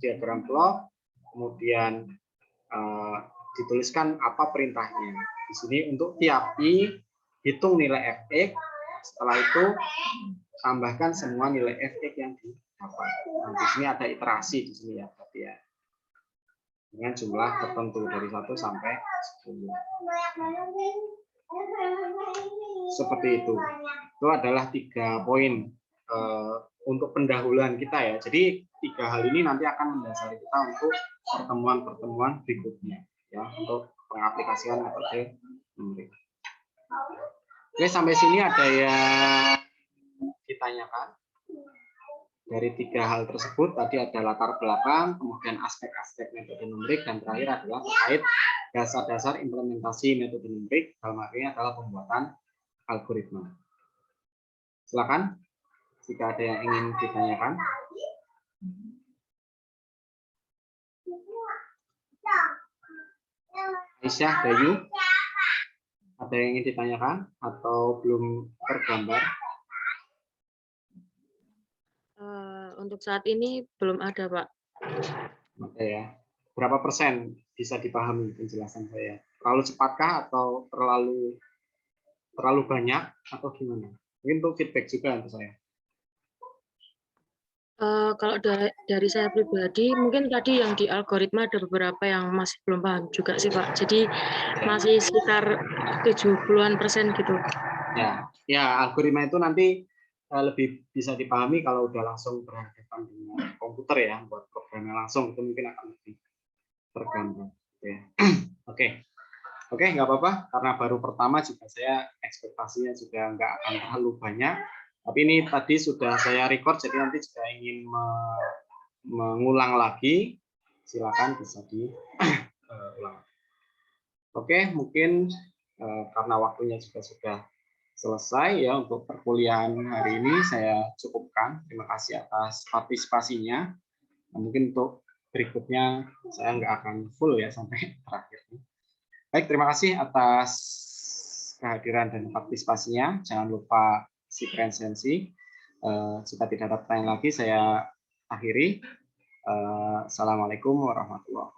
diagram flow, kemudian dituliskan apa perintahnya. Di sini untuk tiap I hitung nilai fx, setelah itu tambahkan semua nilai fx yang didapat. Nah, di sini ada iterasi di sini ya, berarti ya. Dengan jumlah tertentu dari 1 sampai 10. Seperti itu. Itu adalah 3 poin untuk pendahuluan kita ya. Jadi 3 hal ini nanti akan mendasari kita untuk pertemuan-pertemuan berikutnya ya, untuk pengaplikasian metode numerik. Oke, sampai sini ada yang ditanyakan? Dari 3 hal tersebut tadi ada latar belakang, kemudian aspek-aspek metode numerik, dan terakhir adalah terkait dasar-dasar implementasi metode numerik, dalam hal ini adalah pembuatan algoritma. Silakan jika ada yang ingin ditanyakan. Aisyah, Dayu, ada yang ingin ditanyakan atau belum tergambar? Untuk saat ini belum ada, Pak. Oke ya. Berapa persen bisa dipahami penjelasan saya? Terlalu cepatkah atau terlalu banyak atau gimana? Mungkin untuk feedback juga untuk saya. Kalau dari saya pribadi, mungkin tadi yang di algoritma ada beberapa yang masih belum paham juga sih, Pak. Jadi masih sekitar 70-an% gitu. Ya, algoritma itu nanti lebih bisa dipahami kalau udah langsung berhadapan dengan komputer ya, buat programnya langsung itu mungkin akan lebih tergambar. Ya. Oke, nggak apa-apa karena baru pertama juga saya ekspektasinya juga nggak akan terlalu banyak. Tapi ini tadi sudah saya record, jadi nanti jika ingin mengulang lagi, silakan bisa diulang. Oke, mungkin karena waktunya juga sudah selesai ya untuk perkuliahan hari ini, saya cukupkan. Terima kasih atas partisipasinya. Nah, mungkin untuk berikutnya saya nggak akan full ya sampai terakhir. Baik, terima kasih atas kehadiran dan partisipasinya. Jangan lupa isi presensi. Jika tidak ada pertanyaan lagi, saya akhiri. Assalamualaikum warahmatullahi wabarakatuh.